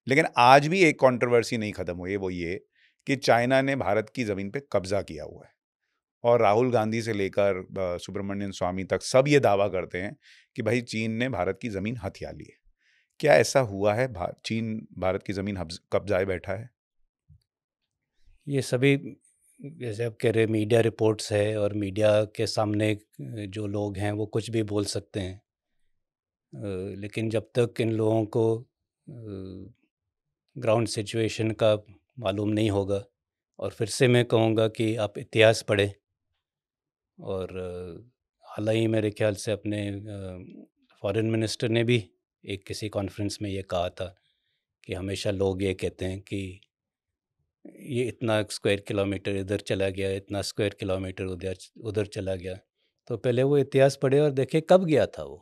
लेकिन आज भी एक कंट्रोवर्सी नहीं खत्म हुई है, वो ये कि चाइना ने भारत की ज़मीन पे कब्जा किया हुआ है। और राहुल गांधी से लेकर सुब्रमण्यम स्वामी तक सब ये दावा करते हैं कि भाई चीन ने भारत की ज़मीन हथिया ली है। क्या ऐसा हुआ है? चीन भारत की ज़मीन कब्जाए बैठा है? ये सभी जैसे आप कह रहे हैं मीडिया रिपोर्ट्स है, और मीडिया के सामने जो लोग हैं वो कुछ भी बोल सकते हैं, लेकिन जब तक इन लोगों को ग्राउंड सिचुएशन का मालूम नहीं होगा, और फिर से मैं कहूँगा कि आप इतिहास पढ़ें। और हाल ही मेरे ख्याल से अपने फॉरेन मिनिस्टर ने भी एक किसी कॉन्फ्रेंस में ये कहा था कि हमेशा लोग ये कहते हैं कि ये इतना स्क्वायर किलोमीटर इधर चला गया, इतना स्क्वायर किलोमीटर उधर उधर चला गया। तो पहले वो इतिहास पढ़े और देखे कब गया था वो,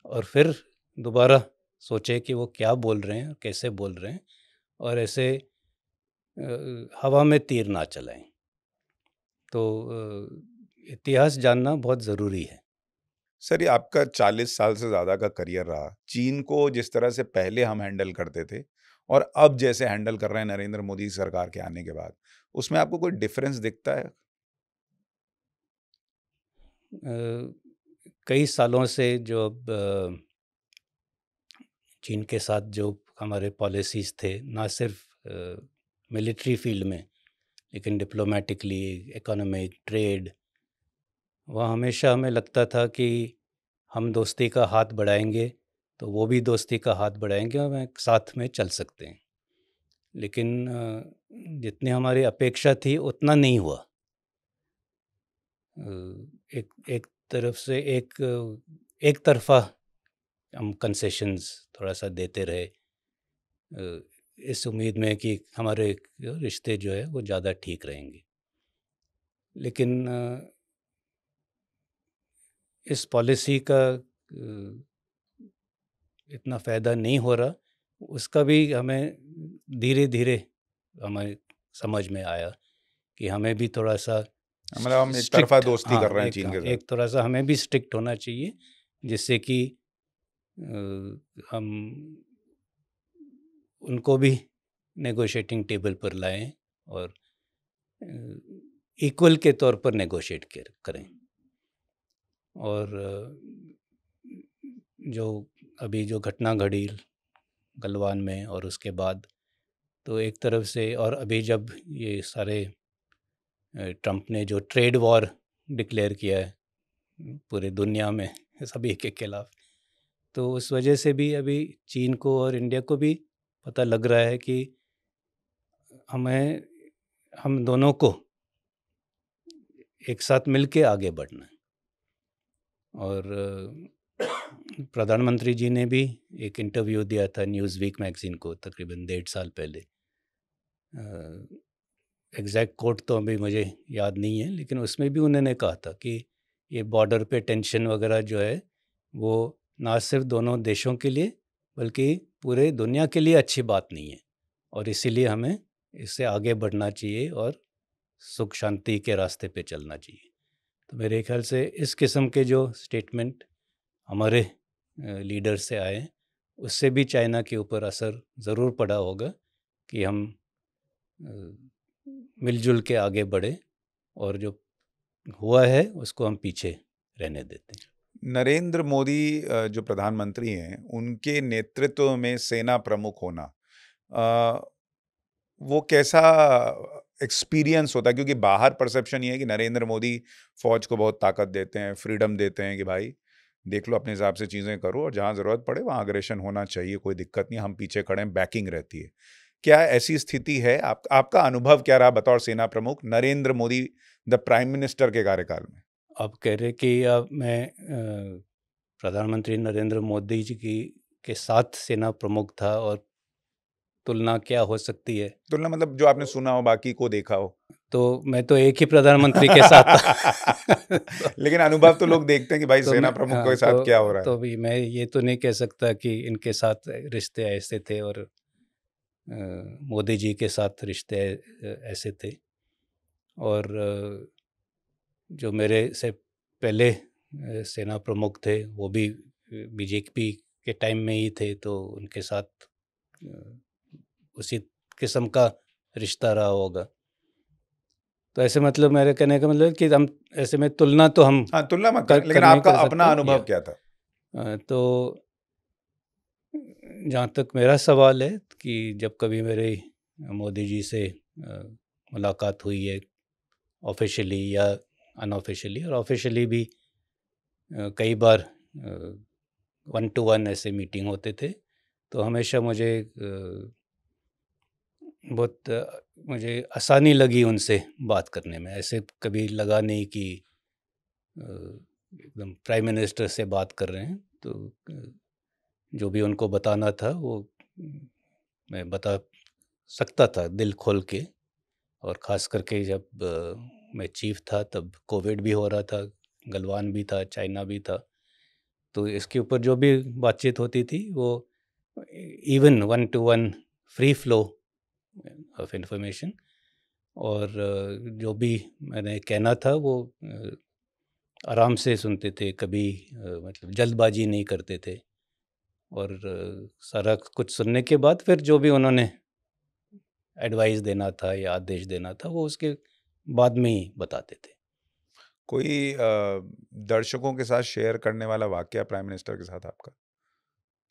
और फिर दोबारा सोचे कि वो क्या बोल रहे हैं, कैसे बोल रहे हैं, और ऐसे हवा में तीर ना चलाएं। तो इतिहास जानना बहुत ज़रूरी है। सर, ये आपका 40 साल से ज़्यादा का करियर रहा। चीन को जिस तरह से पहले हम हैंडल करते थे और अब जैसे हैंडल कर रहे हैं नरेंद्र मोदी सरकार के आने के बाद, उसमें आपको कोई डिफरेंस दिखता है? अ, कई सालों से जो अब चीन के साथ जो हमारे पॉलिसीज़ थे, ना सिर्फ मिलिट्री फील्ड में, लेकिन डिप्लोमेटिकली, इकोनॉमिक, ट्रेड, वहाँ हमेशा हमें लगता था कि हम दोस्ती का हाथ बढ़ाएंगे तो वो भी दोस्ती का हाथ बढ़ाएंगे और हम एक साथ में चल सकते हैं। लेकिन जितनी हमारी अपेक्षा थी उतना नहीं हुआ। एक एक तरफ से एक तरफ़ा हम कंसेशंस थोड़ा-सा देते रहे, इस उम्मीद में कि हमारे रिश्ते जो है वो ज़्यादा ठीक रहेंगे। लेकिन इस पॉलिसी का इतना फ़ायदा नहीं हो रहा, उसका भी हमें धीरे-धीरे हमें समझ में आया कि हमें भी थोड़ा-सा मतलब हम एक तरफ़ा दोस्ती कर हाँ, रहे हैं चीन के साथ। एक थोड़ा-सा हमें भी स्ट्रिक्ट होना चाहिए, जिससे कि हम उनको भी नेगोशिएटिंग टेबल पर लाएँ और इक्वल के तौर पर नेगोशिएट करें। और जो अभी जो घटना घटी गलवान में और उसके बाद, तो एक तरफ से, और अभी जब ये सारे ट्रंप ने जो ट्रेड वॉर डिक्लेयर किया है पूरे दुनिया में सभी के खिलाफ, तो उस वजह से भी अभी चीन को और इंडिया को भी पता लग रहा है कि हम दोनों को एक साथ मिल के आगे बढ़ना है। और प्रधानमंत्री जी ने भी एक इंटरव्यू दिया था न्यूज़ वीक मैगज़ीन को तकरीबन 1.5 साल पहले। एग्जैक्ट कोट तो अभी मुझे याद नहीं है, लेकिन उसमें भी उन्होंने कहा था कि ये बॉर्डर पे टेंशन वगैरह जो है वो ना सिर्फ दोनों देशों के लिए बल्कि पूरे दुनिया के लिए अच्छी बात नहीं है, और इसीलिए हमें इससे आगे बढ़ना चाहिए और सुख शांति के रास्ते पे चलना चाहिए। तो मेरे ख्याल से इस किस्म के जो स्टेटमेंट हमारे लीडर से आए, उससे भी चाइना के ऊपर असर ज़रूर पड़ा होगा कि हम मिलजुल के आगे बढ़े और जो हुआ है उसको हम पीछे रहने देते हैं। नरेंद्र मोदी जो प्रधानमंत्री हैं, उनके नेतृत्व में सेना प्रमुख होना, अ, वो कैसा एक्सपीरियंस होता है? क्योंकि बाहर परसेप्शन ये है कि नरेंद्र मोदी फौज को बहुत ताकत देते हैं, फ्रीडम देते हैं कि भाई देख लो, अपने हिसाब से चीज़ें करो और जहाँ ज़रूरत पड़े वहाँ अग्रेशन होना चाहिए, कोई दिक्कत नहीं, हम पीछे खड़े हैं, बैकिंग रहती है। क्या ऐसी स्थिति है? आपका अनुभव क्या रहा बतौर सेना प्रमुख Narendra Modi the prime minister के कार्यकाल में? आप कह रहे कि मैं प्रधानमंत्री नरेंद्र मोदी जी के साथ सेना प्रमुख था और तुलना क्या हो सकती है? तुलना मतलब जो आपने सुना हो, बाकी को देखा हो। तो मैं तो एक ही प्रधानमंत्री के साथ था। लेकिन अनुभव तो लोग देखते हैं कि भाई तो सेना मैं प्रमुख हाँ, के साथ क्या हो रहा तो है। भी मैं ये तो नहीं कह सकता कि इनके साथ रिश्ते ऐसे थे और मोदी जी के साथ रिश्ते ऐसे थे। और जो मेरे से पहले सेना प्रमुख थे वो भी बीजेपी के टाइम में ही थे, तो उनके साथ उसी किस्म का रिश्ता रहा होगा। तो ऐसे मतलब मेरे कहने का मतलब कि हम ऐसे में तुलना तो हम हाँ, तुलना मत करें, लेकिन कर नहीं आपका कर अपना सकते अनुभव क्या था? तो जहाँ तक मेरा सवाल है कि जब कभी मेरे मोदी जी से मुलाकात हुई है ऑफिशियली या अनऑफिशियली, और ऑफिशियली भी कई बार 1 to 1 ऐसे मीटिंग होते थे, तो हमेशा मुझे आसानी लगी उनसे बात करने में। ऐसे कभी लगा नहीं कि एकदम प्राइम मिनिस्टर से बात कर रहे हैं। तो जो भी उनको बताना था वो मैं बता सकता था दिल खोल के। और ख़ास करके जब मैं चीफ था तब कोविड भी हो रहा था, गलवान भी था, चाइना भी था। तो इसके ऊपर जो भी बातचीत होती थी वो even 1 to 1 free flow of information, और जो भी मैंने कहना था वो आराम से सुनते थे, कभी मतलब जल्दबाजी नहीं करते थे। और सारा कुछ सुनने के बाद फिर जो भी उन्होंने एडवाइस देना था या आदेश देना था वो उसके बाद में ही बताते थे। कोई दर्शकों के साथ शेयर करने वाला वाकया प्राइम मिनिस्टर के साथ आपका,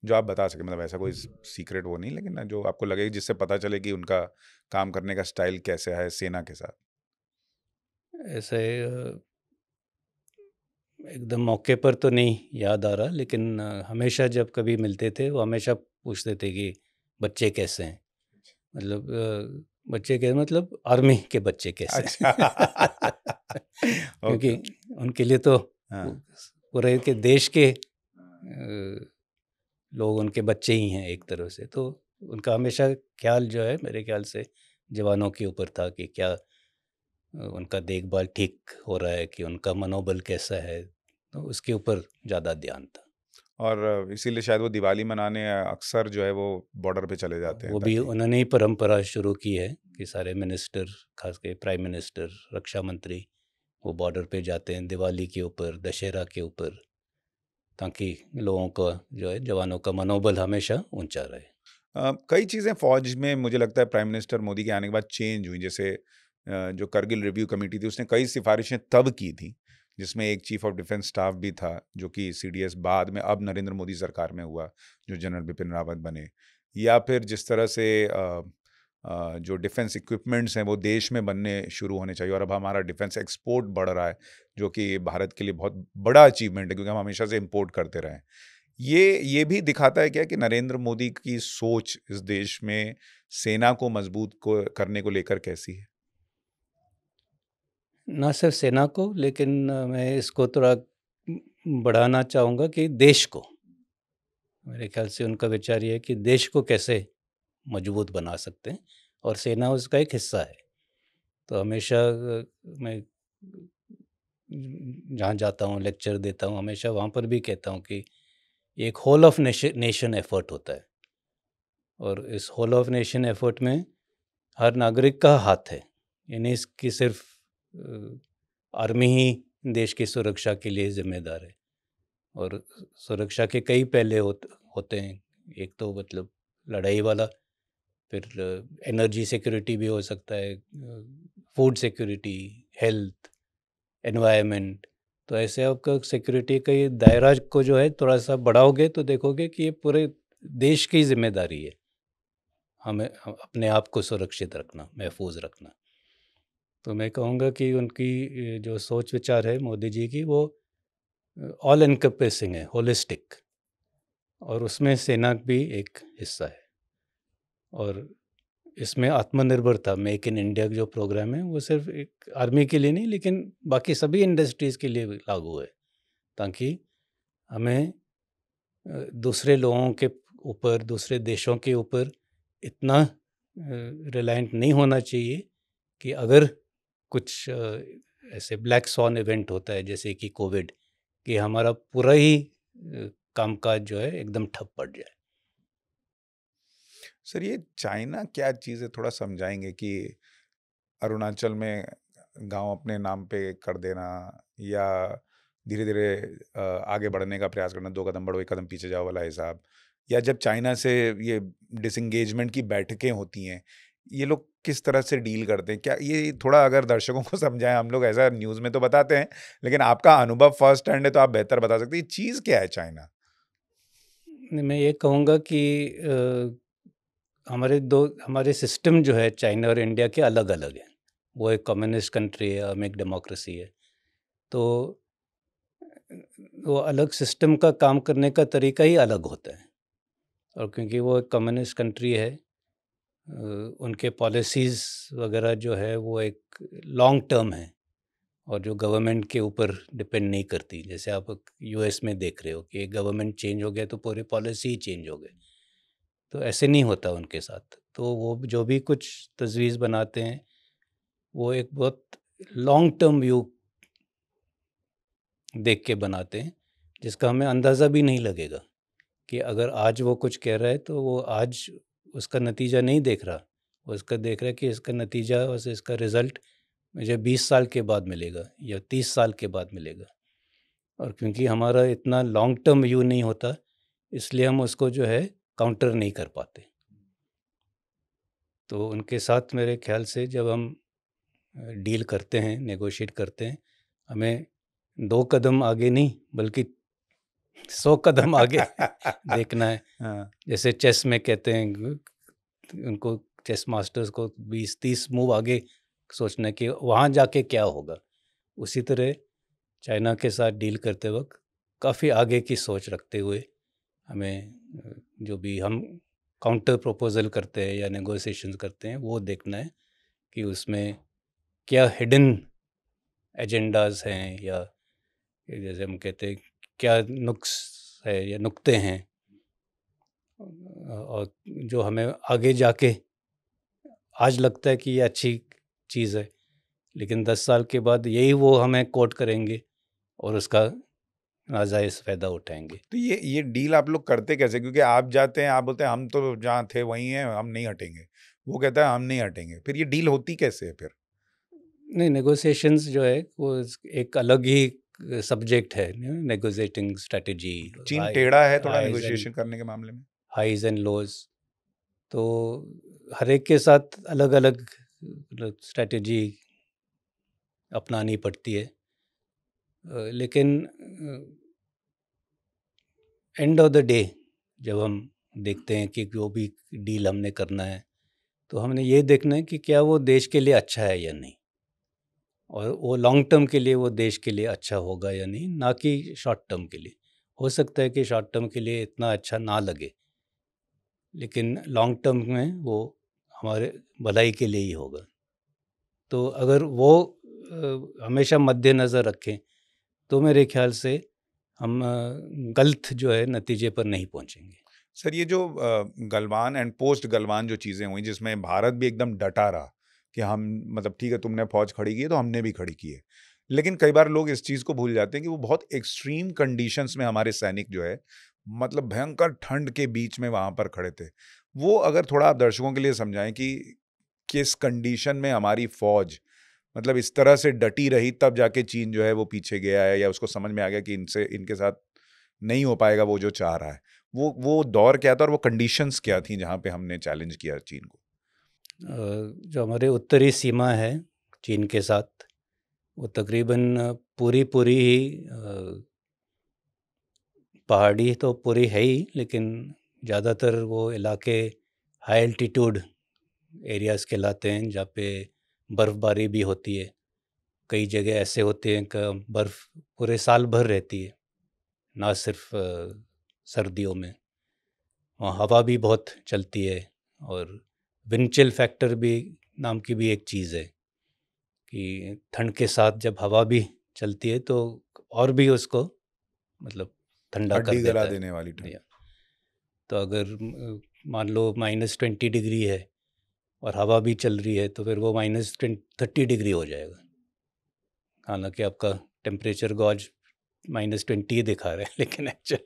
जो आप बता सकें, मतलब ऐसा कोई सीक्रेट वो नहीं, लेकिन ना जो आपको लगे जिससे पता चले कि उनका काम करने का स्टाइल कैसे है सेना के साथ? ऐसे एकदम मौके पर तो नहीं याद आ रहा, लेकिन हमेशा जब कभी मिलते थे वो हमेशा पूछते थे कि बच्चे कैसे हैं। मतलब बच्चे के मतलब आर्मी के बच्चे कैसे अच्छा। हैं। क्योंकि ओके। उनके लिए तो हाँ। पूरे के देश के लोग उनके बच्चे ही हैं एक तरह से। तो उनका हमेशा ख्याल जो है मेरे ख्याल से जवानों के ऊपर था कि क्या उनका देखभाल ठीक हो रहा है, कि उनका मनोबल कैसा है, तो उसके ऊपर ज़्यादा ध्यान था। और इसीलिए शायद वो दिवाली मनाने अक्सर जो है वो बॉर्डर पे चले जाते हैं वो भी ताकि। उन्होंने ही परंपरा शुरू की है कि सारे मिनिस्टर, खास के प्राइम मिनिस्टर, रक्षा मंत्री, वो बॉर्डर पे जाते हैं दिवाली के ऊपर, दशहरा के ऊपर, ताकि लोगों का जो है जवानों का मनोबल हमेशा ऊंचा रहे। कई चीज़ें फौज में मुझे लगता है प्राइम मिनिस्टर मोदी के आने के बाद चेंज हुई, जैसे जो करगिल रिव्यू कमेटी थी उसने कई सिफारिशें तब की थी, जिसमें एक चीफ ऑफ डिफेंस स्टाफ भी था जो कि सीडीएस बाद में अब नरेंद्र मोदी सरकार में हुआ, जो जनरल बिपिन रावत बने। या फिर जिस तरह से जो डिफेंस इक्विपमेंट्स हैं वो देश में बनने शुरू होने चाहिए, और अब हमारा डिफेंस एक्सपोर्ट बढ़ रहा है, जो कि भारत के लिए बहुत बड़ा अचीवमेंट है क्योंकि हम हमेशा से इम्पोर्ट करते रहे हैं। ये भी दिखाता है क्या कि नरेंद्र मोदी की सोच इस देश में सेना को मजबूत को करने को लेकर कैसी है? ना सिर्फ सेना को, लेकिन मैं इसको थोड़ा बढ़ाना चाहूँगा कि देश को। मेरे ख्याल से उनका विचार ये है कि देश को कैसे मजबूत बना सकते हैं, और सेना उसका एक हिस्सा है। तो हमेशा मैं जहाँ जाता हूँ, लेक्चर देता हूँ, हमेशा वहाँ पर भी कहता हूँ कि एक होल ऑफ नेशन एफर्ट होता है, और इस होल ऑफ नेशन एफर्ट में हर नागरिक का हाथ है। यानी इसकी सिर्फ आर्मी ही देश की सुरक्षा के लिए जिम्मेदार है, और सुरक्षा के कई पहले होते हैं। एक तो मतलब लड़ाई वाला, फिर एनर्जी सिक्योरिटी भी हो सकता है, फूड सिक्योरिटी, हेल्थ, एनवायरनमेंट। तो ऐसे आपका सिक्योरिटी का ये दायरा को जो है थोड़ा सा बढ़ाओगे तो देखोगे कि ये पूरे देश की जिम्मेदारी है, हमें अपने आप को सुरक्षित रखना, महफूज रखना। तो मैं कहूँगा कि उनकी जो सोच विचार है मोदी जी की, वो ऑल एनकम्पेसिंग है, होलिस्टिक, और उसमें सेना भी एक हिस्सा है। और इसमें आत्मनिर्भरता, मेक इन इंडिया जो प्रोग्राम है वो सिर्फ एक आर्मी के लिए नहीं, लेकिन बाकी सभी इंडस्ट्रीज़ के लिए भी लागू है, ताकि हमें दूसरे लोगों के ऊपर, दूसरे देशों के ऊपर इतना रिलायंट नहीं होना चाहिए कि अगर कुछ ऐसे ब्लैक स्वॉन इवेंट होता है जैसे कि कोविड, कि हमारा पूरा ही कामकाज जो है एकदम ठप पड़ जाए। सर, ये चाइना क्या चीज़ है, थोड़ा समझाएंगे कि अरुणाचल में गांव अपने नाम पे कर देना, या धीरे धीरे आगे बढ़ने का प्रयास करना, 2 कदम बढ़ो 1 कदम पीछे जाओ वाला हिसाब, या जब चाइना से ये डिसंगेजमेंट की बैठकें होती हैं, ये लोग किस तरह से डील करते हैं? क्या ये थोड़ा अगर दर्शकों को समझाएं, हम लोग ऐसा न्यूज़ में तो बताते हैं, लेकिन आपका अनुभव फर्स्ट हैंड है तो आप बेहतर बता सकते हैं, ये चीज़ क्या है चाइना? मैं ये कहूँगा कि हमारे सिस्टम जो है चाइना और इंडिया के अलग अलग हैं। वो एक कम्युनिस्ट कंट्री है, हम एक डेमोक्रेसी है। तो वो अलग सिस्टम का काम करने का तरीका ही अलग होता है। और क्योंकि वो एक कम्युनिस्ट कंट्री है, उनके पॉलिसीज़ वगैरह जो है वो एक लॉन्ग टर्म है, और जो गवर्नमेंट के ऊपर डिपेंड नहीं करती। जैसे आप यूएस में देख रहे हो कि एक गवर्नमेंट चेंज हो गया तो पूरी पॉलिसी ही चेंज हो गई। तो ऐसे नहीं होता उनके साथ। तो वो जो भी कुछ तजवीज़ बनाते हैं वो एक बहुत लॉन्ग टर्म व्यू देख के बनाते हैं, जिसका हमें अंदाज़ा भी नहीं लगेगा कि अगर आज वो कुछ कह रहा है तो वो आज उसका नतीजा नहीं देख रहा, वो इसका देख रहा है कि इसका नतीजा और इसका रिज़ल्ट मुझे 20 साल के बाद मिलेगा या 30 साल के बाद मिलेगा। और क्योंकि हमारा इतना लॉन्ग टर्म व्यू नहीं होता, इसलिए हम उसको जो है काउंटर नहीं कर पाते। तो उनके साथ मेरे ख्याल से जब हम डील करते हैं, नेगोशिएट करते हैं, हमें 2 कदम आगे नहीं बल्कि 100 कदम आगे देखना है। हाँ, जैसे चेस में कहते हैं उनको, चेस मास्टर्स को 20-30 मूव आगे सोचना है कि वहाँ जाके क्या होगा। उसी तरह चाइना के साथ डील करते वक्त काफ़ी आगे की सोच रखते हुए हमें जो भी हम काउंटर प्रपोजल करते हैं या नेगोशिएशंस करते हैं वो देखना है कि उसमें क्या हिडन एजेंडाज हैं, या जैसे हम कहते हैं क्या नुक्स है या नुक्ते हैं, और जो हमें आगे जाके आज लगता है कि ये अच्छी चीज़ है, लेकिन 10 साल के बाद यही वो हमें कोट करेंगे और उसका नाजायज़ फ़ायदा उठाएंगे। तो ये डील आप लोग करते कैसे? क्योंकि आप जाते हैं, आप बोलते हैं हम तो जहाँ थे वहीं हैं, हम नहीं हटेंगे। वो कहता है हम नहीं हटेंगे। फिर ये डील होती कैसे है फिर? नहीं, नेगोशिएशंस जो है वो एक अलग ही सब्जेक्ट है, नेगोशिएटिंग स्ट्रेटजी, चीन टेढ़ा है थोड़ा हाइज एंड नेगोशिएशन करने के मामले में? Highs and lows. तो हर एक के साथ अलग अलग स्ट्रेटजी अपनानी पड़ती है, लेकिन एंड ऑफ द डे जब हम देखते हैं कि जो भी डील हमने करना है, तो हमने ये देखना है कि क्या वो देश के लिए अच्छा है या नहीं, और वो लॉन्ग टर्म के लिए वो देश के लिए अच्छा होगा या नहीं, ना कि शॉर्ट टर्म के लिए। हो सकता है कि शॉर्ट टर्म के लिए इतना अच्छा ना लगे, लेकिन लॉन्ग टर्म में वो हमारे भलाई के लिए ही होगा। तो अगर वो हमेशा मद्देनज़र रखें, तो मेरे ख्याल से हम गलत जो है नतीजे पर नहीं पहुंचेंगे। सर ये जो गलवान एंड पोस्ट गलवान जो चीज़ें हुई जिसमें भारत भी एकदम डटा रहा कि हम मतलब ठीक है तुमने फौज खड़ी की है तो हमने भी खड़ी की है। लेकिन कई बार लोग इस चीज़ को भूल जाते हैं कि वो बहुत एक्सट्रीम कंडीशंस में हमारे सैनिक जो है मतलब भयंकर ठंड के बीच में वहाँ पर खड़े थे। वो अगर थोड़ा आप दर्शकों के लिए समझाएं कि किस कंडीशन में हमारी फौज मतलब इस तरह से डटी रही तब जाके चीन जो है वो पीछे गया है या उसको समझ में आ गया कि इनके साथ नहीं हो पाएगा वो जो चाह रहा है। वो दौर क्या था और वो कंडीशंस क्या थी जहाँ पे हमने चैलेंज किया चीन को? जो हमारे उत्तरी सीमा है चीन के साथ, वो तकरीबन पूरी पूरी ही पहाड़ी तो पूरी है ही, लेकिन ज़्यादातर वो इलाके हाई एल्टीट्यूड एरियाज़ कहलाते हैं, जहाँ पे बर्फ़बारी भी होती है। कई जगह ऐसे होते हैं कि बर्फ़ पूरे साल भर रहती है, ना सिर्फ सर्दियों में। वहाँ हवा भी बहुत चलती है, और विंड चिल फैक्टर भी नाम की भी एक चीज़ है कि ठंड के साथ जब हवा भी चलती है तो और भी उसको मतलब ठंडा कर हड्डी गला देता है। देने वाली ठंड। या तो अगर मान लो -20 डिग्री है और हवा भी चल रही है, तो फिर वो -30 डिग्री हो जाएगा। हालांकि आपका टेम्परेचर गॉज -20 ही दिखा रहा है, लेकिन एक्चुअल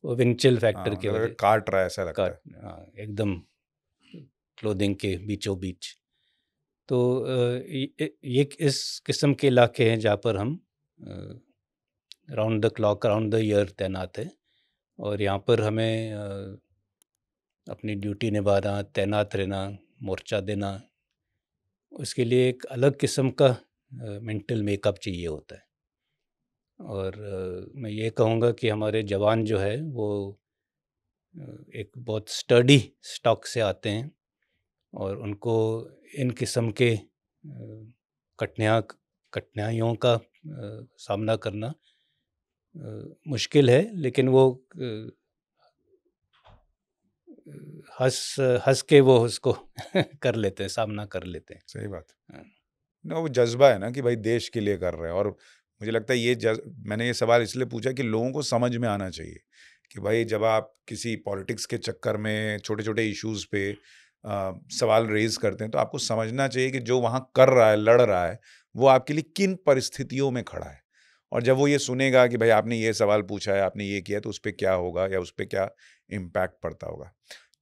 वो विंड चिल फैक्टर हाँ, की मतलब वजह काट रहा है ऐसा लगता काट, है। हाँ, एकदम क्लोथिंग के बीचों बीच। तो ये इस किस्म के इलाके हैं जहाँ पर हम round the clock, round the year तैनात हैं, और यहाँ पर हमें अपनी ड्यूटी निभाना, तैनात रहना, मोर्चा देना, उसके लिए एक अलग किस्म का मेंटल मेकअप चाहिए होता है। और मैं ये कहूँगा कि हमारे जवान जो है वो एक बहुत स्टडी स्टॉक से आते हैं, और उनको इन किस्म के कठिनाइयों का सामना करना मुश्किल है, लेकिन वो हंस हंस के वो उसको कर लेते हैं, सामना कर लेते हैं। सही बात। हाँ। ना वो जज्बा है ना कि भाई देश के लिए कर रहे हैं। और मुझे लगता है मैंने ये सवाल इसलिए पूछा कि लोगों को समझ में आना चाहिए कि भाई जब आप किसी पॉलिटिक्स के चक्कर में छोटे छोटे इश्यूज पे सवाल रेज करते हैं तो आपको समझना चाहिए कि जो वहाँ कर रहा है, लड़ रहा है, वो आपके लिए किन परिस्थितियों में खड़ा है। और जब वो ये सुनेगा कि भाई आपने ये सवाल पूछा है, आपने ये किया, तो उस पर क्या होगा या उस पर क्या इम्पैक्ट पड़ता होगा।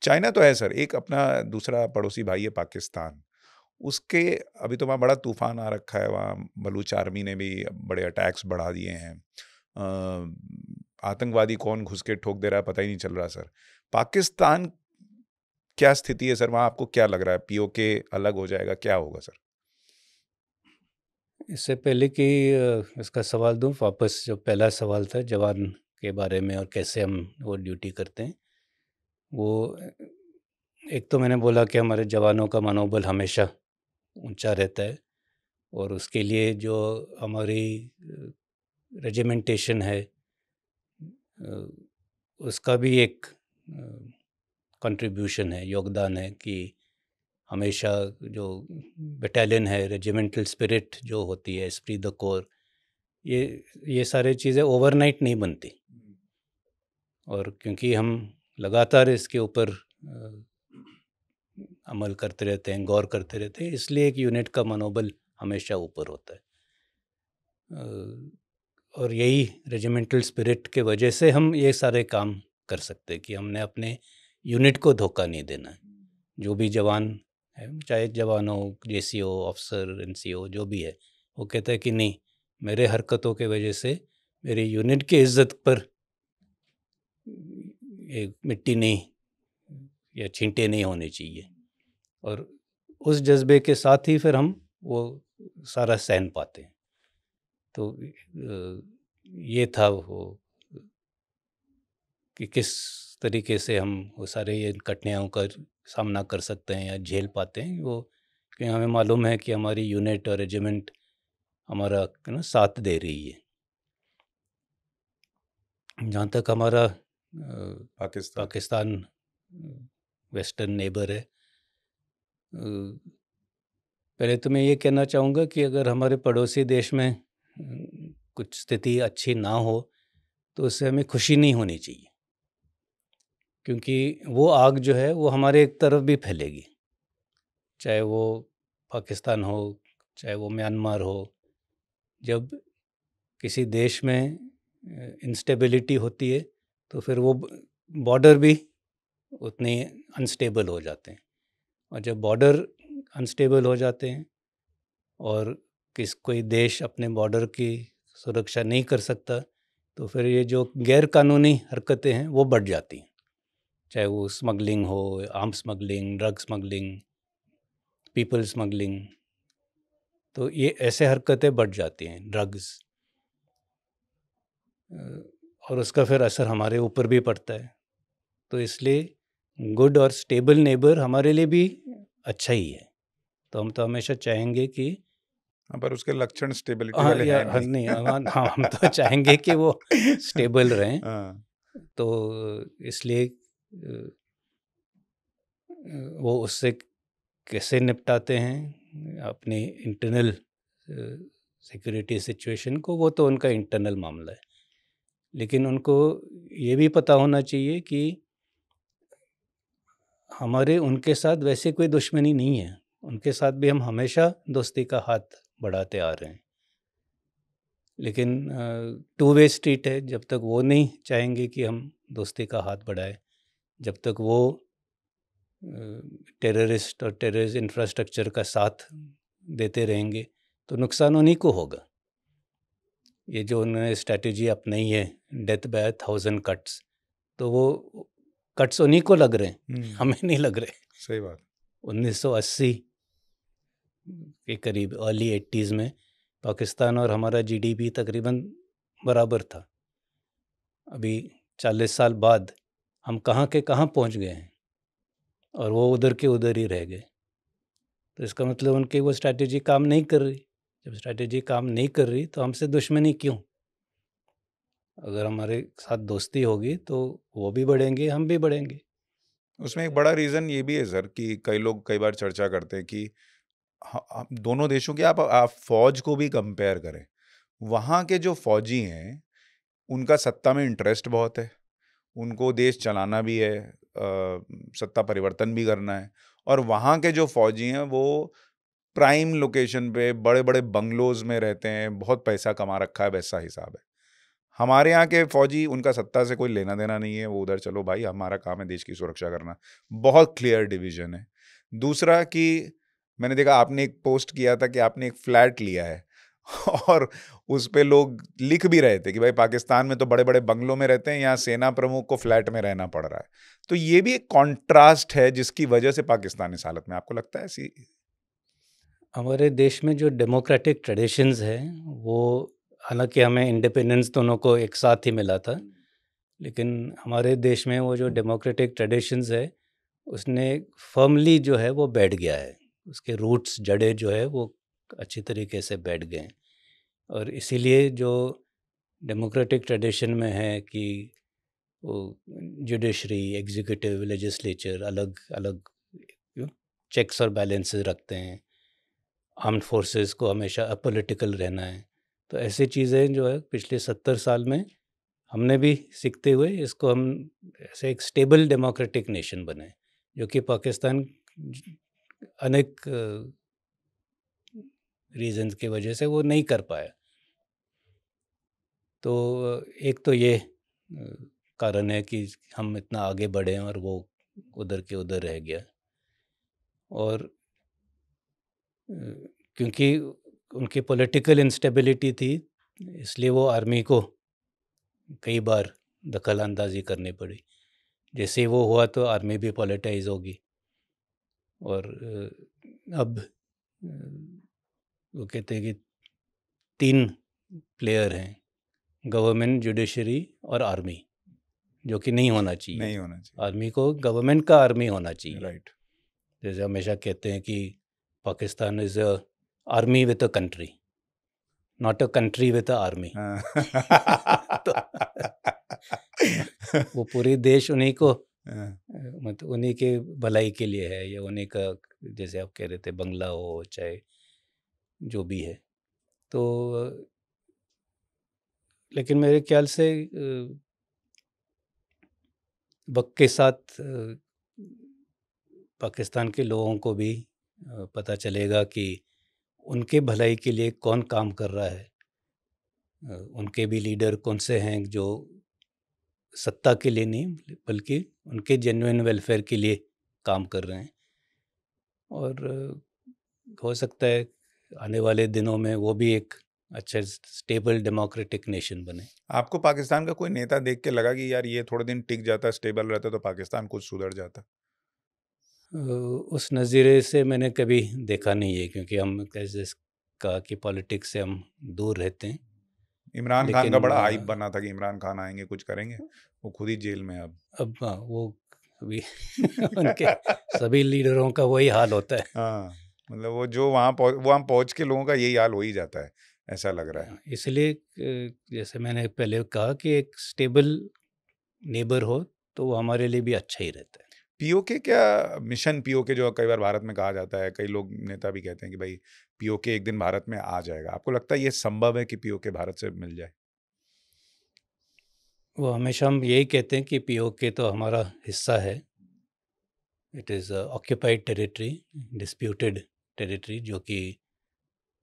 चाइना तो है सर, एक अपना दूसरा पड़ोसी भाई है पाकिस्तान, उसके अभी तो वहाँ बड़ा तूफान आ रखा है, वहाँ बलूच आर्मी ने भी बड़े अटैक्स बढ़ा दिए हैं। आतंकवादी कौन घुस के ठोक दे रहा है पता ही नहीं चल रहा सर। पाकिस्तान क्या स्थिति है सर, वहाँ आपको क्या लग रहा है, पीओके अलग हो जाएगा, क्या होगा सर? इससे पहले कि इसका सवाल दूं, वापस जो पहला सवाल था जवान के बारे में और कैसे हम वो ड्यूटी करते हैं, वो एक तो मैंने बोला कि हमारे जवानों का मनोबल हमेशा ऊंचा रहता है, और उसके लिए जो हमारी रेजिमेंटेशन है उसका भी एक कंट्रीब्यूशन है, योगदान है कि हमेशा जो बटालियन है, रेजिमेंटल स्पिरिट जो होती है, एस्प्री द कोर, ये सारी चीज़ें ओवरनाइट नहीं बनती। और क्योंकि हम लगातार इसके ऊपर अमल करते रहते हैं, गौर करते रहते हैं, इसलिए एक यूनिट का मनोबल हमेशा ऊपर होता है। और यही रेजिमेंटल स्पिरिट के वजह से हम ये सारे काम कर सकते हैं कि हमने अपने यूनिट को धोखा नहीं देना है। जो भी जवान है, चाहे जवान हो, जेसीओ, ऑफिसर, एनसीओ, जो भी है, वो कहता है कि नहीं, मेरे हरकतों के वजह से मेरी यूनिट की इज्जत पर एक मिट्टी नहीं या छींटे नहीं होने चाहिए। और उस जज्बे के साथ ही फिर हम वो सारा सहन पाते हैं। तो ये था वो कि किस तरीके से हम वो सारे ये कठिनाइयों का सामना कर सकते हैं या झेल पाते हैं, वो कि हमें मालूम है कि हमारी यूनिट और रेजिमेंट हमारा साथ दे रही है। जहाँ तक हमारा पाकिस्तान वेस्टर्न नेबर है, पहले तो मैं ये कहना चाहूँगा कि अगर हमारे पड़ोसी देश में कुछ स्थिति अच्छी ना हो तो उससे हमें खुशी नहीं होनी चाहिए, क्योंकि वो आग जो है वो हमारे एक तरफ भी फैलेगी, चाहे वो पाकिस्तान हो, चाहे वो म्यांमार हो। जब किसी देश में इंस्टेबिलिटी होती है तो फिर वो बॉर्डर भी उतने अनस्टेबल हो जाते हैं, और जब बॉर्डर अनस्टेबल हो जाते हैं और कोई देश अपने बॉर्डर की सुरक्षा नहीं कर सकता, तो फिर ये जो गैर कानूनी हरकतें हैं वो बढ़ जाती हैं, चाहे वो स्मगलिंग हो, arm smuggling, drug smuggling, people smuggling. तो ये ऐसे हरकतें बढ़ जाती हैं, ड्रग्स, और उसका फिर असर हमारे ऊपर भी पड़ता है। तो इसलिए गुड और स्टेबल नेबर हमारे लिए भी अच्छा ही है। तो हम तो हमेशा चाहेंगे कि पर उसके लक्षण स्टेबिलिटी वाले हैं नहीं। हम तो चाहेंगे कि वो स्टेबल रहें। हाँ। तो इसलिए वो उससे कैसे निपटाते हैं अपनी इंटरनल सिक्योरिटी सिचुएशन को, वो तो उनका इंटरनल मामला है। लेकिन उनको ये भी पता होना चाहिए कि हमारे उनके साथ वैसे कोई दुश्मनी नहीं है, उनके साथ भी हम हमेशा दोस्ती का हाथ बढ़ाते आ रहे हैं। लेकिन टू वे स्ट्रीट है, जब तक वो नहीं चाहेंगे कि हम दोस्ती का हाथ बढ़ाएं, जब तक वो टेररिस्ट और टेररिस्ट इंफ्रास्ट्रक्चर का साथ देते रहेंगे तो नुकसान उन्हीं को होगा। ये जो उन्होंने स्ट्रैटेजी अपनाई है, डेथ बाय 1000 कट्स, तो वो कट्स उन्हीं को लग रहे हैं, हमें नहीं लग रहे। सही बात। 1980 के करीब, अर्ली 80s में पाकिस्तान और हमारा जीडीपी तकरीबन बराबर था। अभी 40 साल बाद हम कहाँ के कहाँ पहुँच गए हैं, और वो उधर के उधर ही रह गए। तो इसका मतलब उनकी वो स्ट्रैटेजी काम नहीं कर रही। जब स्ट्रैटेजी काम नहीं कर रही तो हमसे दुश्मनी क्यों? अगर हमारे साथ दोस्ती होगी तो वो भी बढ़ेंगे, हम भी बढ़ेंगे। उसमें एक बड़ा रीज़न ये भी है सर कि कई लोग कई बार चर्चा करते हैं कि दोनों देशों की आप फौज को भी कंपेयर करें। वहाँ के जो फौजी हैं, उनका सत्ता में इंटरेस्ट बहुत है, उनको देश चलाना भी है, सत्ता परिवर्तन भी करना है, और वहाँ के जो फौजी हैं वो प्राइम लोकेशन पे बड़े-बड़े बंगलोज़ में रहते हैं, बहुत पैसा कमा रखा है, वैसा हिसाब है। हमारे यहाँ के फौजी, उनका सत्ता से कोई लेना देना नहीं है, वो उधर चलो भाई, हमारा काम है देश की सुरक्षा करना। बहुत क्लियर डिवीजन है। दूसरा कि मैंने देखा आपने एक पोस्ट किया था कि आपने एक फ्लैट लिया है और उस पे लोग लिख भी रहे थे कि भाई पाकिस्तान में तो बड़े बड़े बंगलों में रहते हैं, यहाँ सेना प्रमुख को फ्लैट में रहना पड़ रहा है। तो ये भी एक कॉन्ट्रास्ट है जिसकी वजह से पाकिस्तान इस हालत में, आपको लगता है ऐसी? हमारे देश में जो डेमोक्रेटिक ट्रेडिशंस है वो, हालांकि हमें इंडिपेंडेंस दोनों को एक साथ ही मिला था, लेकिन हमारे देश में वो जो डेमोक्रेटिक ट्रेडिशंस है उसने फर्मली जो है वो बैठ गया है, उसके रूट्स जड़े जो है वो अच्छी तरीके से बैठ गए हैं। और इसीलिए जो डेमोक्रेटिक ट्रेडिशन में है कि वो जुडिशरी, एग्जीक्यूटिव, लेजिस्लेचर अलग अलग चेक्स और बैलेंसेस रखते हैं, आर्म्ड फोर्सेस को हमेशा अपोलिटिकल रहना है, तो ऐसी चीज़ें जो है पिछले 70 साल में हमने भी सीखते हुए इसको हम ऐसे एक स्टेबल डेमोक्रेटिक नेशन बने, जो कि पाकिस्तान अनेक रीजंस की वजह से वो नहीं कर पाया। तो एक तो ये कारण है कि हम इतना आगे बढ़े और वो उधर के उधर रह गया। और क्योंकि उनकी पॉलिटिकल इंस्टेबिलिटी थी, इसलिए वो आर्मी को कई बार दखल अंदाजी करनी पड़ी। जैसे ही वो हुआ तो आर्मी भी पॉलिटाइज होगी। और अब वो कहते हैं कि 3 प्लेयर हैं, गवर्नमेंट, जुडिशरी और आर्मी, जो कि नहीं होना चाहिए। नहीं होना चाहिए, आर्मी को गवर्नमेंट का आर्मी होना चाहिए। राइट। जैसे हमेशा कहते हैं कि Pakistan is a army with a country, not a country with a army. तो वो पूरे देश उन्हीं को मतलब उन्हीं के भलाई के लिए है, या उन्हीं का, जैसे आप कह रहे थे, बंगला हो चाहे जो भी है। तो लेकिन मेरे ख्याल से वक्त के साथ पाकिस्तान के लोगों को भी पता चलेगा कि उनके भलाई के लिए कौन काम कर रहा है। उनके भी लीडर कौन से हैं जो सत्ता के लिए नहीं बल्कि उनके जेन्युइन वेलफेयर के लिए काम कर रहे हैं। और हो सकता है आने वाले दिनों में वो भी एक अच्छा स्टेबल डेमोक्रेटिक नेशन बने। आपको पाकिस्तान का कोई नेता देख के लगा कि यार ये थोड़े दिन टिक जाता, स्टेबल रहता तो पाकिस्तान कुछ सुधर जाता? उस नज़रिए से मैंने कभी देखा नहीं है, क्योंकि हम जैसे कहा कि पॉलिटिक्स से हम दूर रहते हैं। इमरान खान का लेकिन बड़ा हाइप बना था कि इमरान खान आएंगे, कुछ करेंगे, वो खुद ही जेल में है अब। अब वो अभी उनके सभी लीडरों का वही हाल होता है। हाँ, मतलब वो जो वहाँ पहुँच के लोगों का यही हाल हो ही जाता है, ऐसा लग रहा है। इसलिए जैसे मैंने पहले कहा कि एक स्टेबल नेबर हो तो वो हमारे लिए भी अच्छा ही रहता है। पीओके क्या मिशन, पीओके जो कई बार भारत में कहा जाता है, कई लोग नेता भी कहते हैं कि भाई पीओके एक दिन भारत में आ जाएगा, आपको लगता है ये संभव है कि पीओके भारत से मिल जाए? वो हमेशा हम यही कहते हैं कि पीओके तो हमारा हिस्सा है। It is occupied territory, disputed territory, जो कि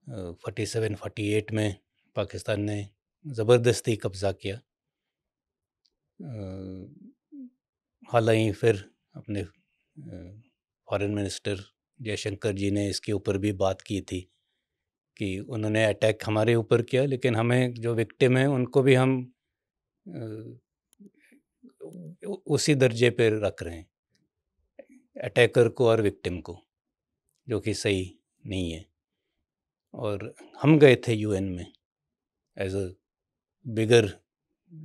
47-48 में पाकिस्तान ने ज़बरदस्ती कब्ज़ा किया। हालांकि फिर अपने फॉरेन मिनिस्टर जयशंकर जी ने इसके ऊपर भी बात की थी कि उन्होंने अटैक हमारे ऊपर किया, लेकिन हमें जो विक्टिम है उनको भी हम उसी दर्जे पर रख रहे हैं, अटैकर को और विक्टिम को, जो कि सही नहीं है। और हम गए थे यूएन में as a bigger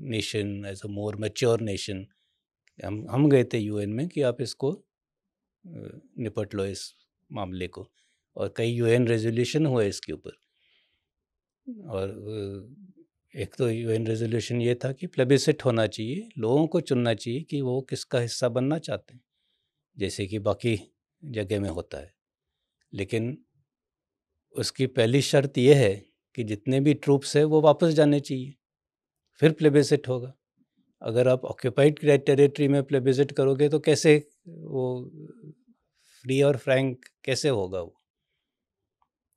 nation, as a more mature nation. हम गए थे यूएन में कि आप इसको निपट लो इस मामले को, और कई यूएन रेजोल्यूशन हुए इसके ऊपर। और एक तो यूएन रेजोल्यूशन ये था कि प्लेबिसिट होना चाहिए, लोगों को चुनना चाहिए कि वो किसका हिस्सा बनना चाहते हैं, जैसे कि बाकी जगह में होता है। लेकिन उसकी पहली शर्त यह है कि जितने भी ट्रूप्स हैं वो वापस जाने चाहिए, फिर प्लेबिसिट होगा। अगर आप ऑक्यूपाइड टेरिटरी में प्लेबिसिट करोगे तो कैसे वो फ्री और फ्रैंक कैसे होगा वो?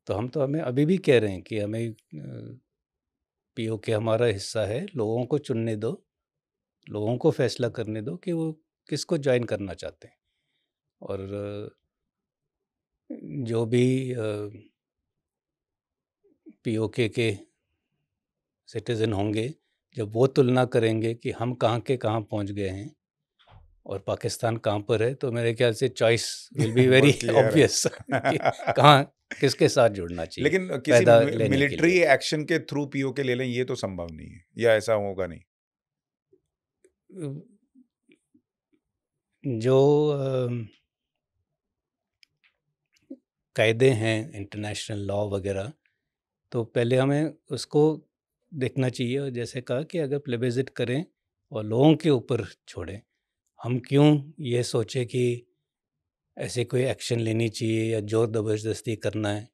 तो हमें अभी भी कह रहे हैं कि हमें पीओके हमारा हिस्सा है, लोगों को चुनने दो, लोगों को फैसला करने दो कि वो किसको ज्वाइन करना चाहते हैं। और जो भी पीओके के सिटीजन होंगे, जब वो तुलना करेंगे कि हम कहाँ के कहाँ पहुँच गए हैं और पाकिस्तान कहाँ पर है, तो मेरे ख्याल से चॉइस विल बी वेरी बहुत क्लियर ऑब्वियस कि है। कहाँ किसके साथ जुड़ना चाहिए लेकिन किसी फ़ायदा लेने के मिलिट्री लिए। एक्शन के थ्रू पीओके ले लें, ये तो संभव नहीं है, या ऐसा होगा नहीं? जो कायदे हैं इंटरनेशनल लॉ वगैरह, तो पहले हमें उसको देखना चाहिए और जैसे कहा कि अगर प्लेबiscite करें और लोगों के ऊपर छोड़ें। हम क्यों ये सोचें कि ऐसे कोई एक्शन लेनी चाहिए या ज़ोर ज़बरदस्ती करना है।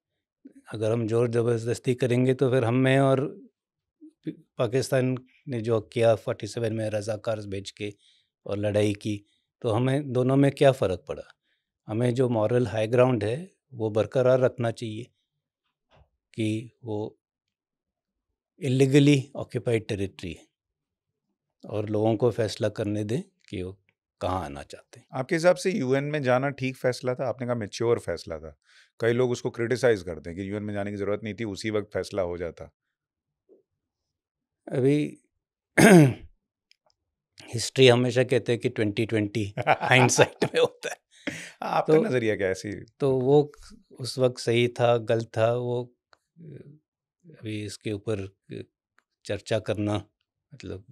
अगर हम ज़ोर ज़बरदस्ती करेंगे तो फिर हम में और पाकिस्तान ने जो किया 47 में रज़ाकार भेज के और लड़ाई की, तो हमें दोनों में क्या फ़र्क पड़ा? हमें जो मॉरल हाई ग्राउंड है वो बरकरार रखना चाहिए कि वो इल्लीगली ऑक्यूपाइड टेरिटरी है और लोगों को फैसला करने दें कि वो कहाँ आना चाहते हैं। आपके हिसाब से यूएन में जाना ठीक फैसला था? आपने कहा मैच्योर फैसला था। कई लोग उसको क्रिटिसाइज करते हैं कि यूएन में जाने की जरूरत नहीं थी, उसी वक्त फैसला हो जाता। अभी हिस्ट्री हमेशा कहते हैं कि 2020 हाइंडसाइट में होता है। आपका तो नजरिया क्या है ऐसी? तो वो उस वक्त सही था, गलत था, वो अभी इसके ऊपर चर्चा करना मतलब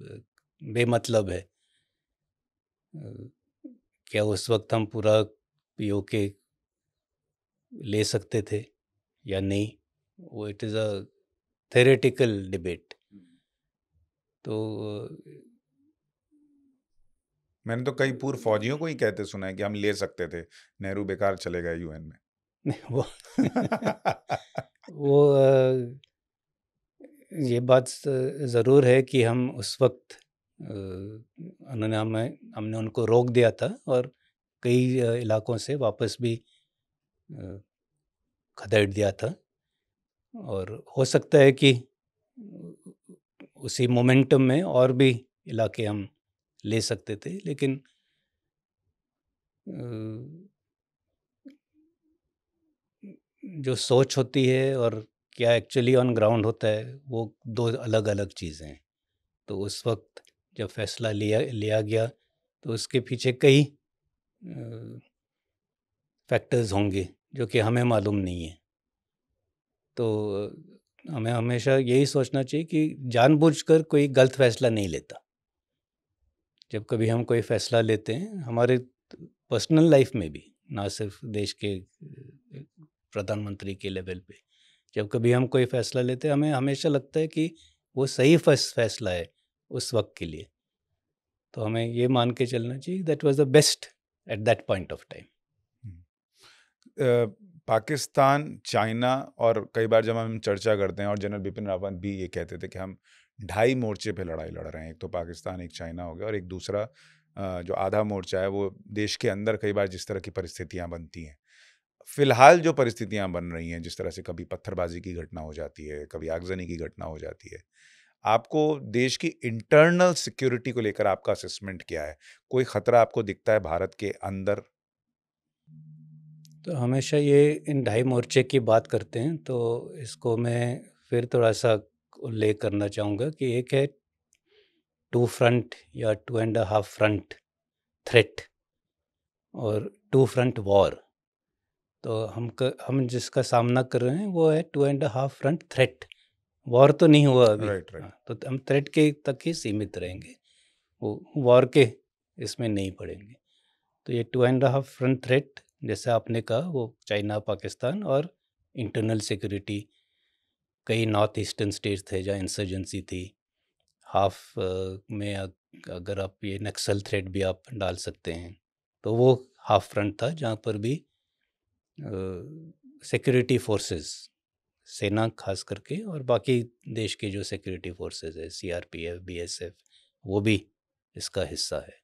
बेमतलब है। क्या उस वक्त हम पूरा पीओके ले सकते थे या नहीं, वो it is a theoretical debate. तो मैंने तो कई पूर्व फौजियों को ही कहते सुना है कि हम ले सकते थे, नेहरू बेकार चले गए यूएन में। वो वो ये बात ज़रूर है कि हम उस वक्त उन्होंने हमने उनको रोक दिया था और कई इलाकों से वापस भी खदेड़ दिया था और हो सकता है कि उसी मोमेंटम में और भी इलाके हम ले सकते थे, लेकिन जो सोच होती है और क्या एक्चुअली ऑन ग्राउंड होता है वो दो अलग-अलग चीज़ें हैं। तो उस वक्त जब फैसला लिया लिया गया तो उसके पीछे कई फैक्टर्स होंगे जो कि हमें मालूम नहीं है। तो हमें हमेशा यही सोचना चाहिए कि जानबूझकर कोई गलत फैसला नहीं लेता। जब कभी हम कोई फैसला लेते हैं हमारे पर्सनल लाइफ में भी, ना सिर्फ देश के प्रधानमंत्री के लेवल पे, जब कभी हम कोई फैसला लेते हैं हमें हमेशा लगता है कि वो सही फैसला है उस वक्त के लिए। तो हमें ये मान के चलना चाहिए that was the best at that point of time. Pakistan, China, और कई बार जब हम चर्चा करते हैं और जनरल बिपिन रावत भी ये कहते थे कि हम 2.5 मोर्चे पे लड़ाई लड़ रहे हैं, एक तो पाकिस्तान, एक चाइना हो गया, और एक दूसरा जो आधा मोर्चा है वो देश के अंदर कई बार जिस तरह की परिस्थितियां बनती हैं, फिलहाल जो परिस्थितियां बन रही हैं, जिस तरह से कभी पत्थरबाजी की घटना हो जाती है, कभी आगजनी की घटना हो जाती है, आपको देश की इंटरनल सिक्योरिटी को लेकर आपका असेसमेंट क्या है? कोई खतरा आपको दिखता है भारत के अंदर? तो हमेशा ये इन 2.5 मोर्चे की बात करते हैं तो इसको मैं फिर थोड़ा सा उल्लेख करना चाहूँगा कि एक है टू फ्रंट या 2.5 फ्रंट थ्रेट और टू फ्रंट वॉर। तो हम जिसका सामना कर रहे हैं वो है 2.5 फ्रंट थ्रेट। वॉर तो नहीं हुआ अभी। Right, right. हाँ, तो हम थ्रेट के तक ही सीमित रहेंगे, वो वॉर के इसमें नहीं पड़ेंगे। तो ये 2.5 फ्रंट थ्रेट जैसे आपने कहा वो चाइना, पाकिस्तान और इंटरनल सिक्योरिटी। कई नॉर्थ ईस्टर्न स्टेट्स थे जहाँ इंसर्जेंसी थी। हाफ में अगर आप ये नक्सल थ्रेट भी आप डाल सकते हैं, तो वो हाफ फ्रंट था जहाँ पर भी सिक्योरिटी फोर्सेस, सेना खास करके, और बाकी देश के जो सिक्योरिटी फोर्सेस है सीआरपीएफ, बीएसएफ, वो भी इसका हिस्सा है।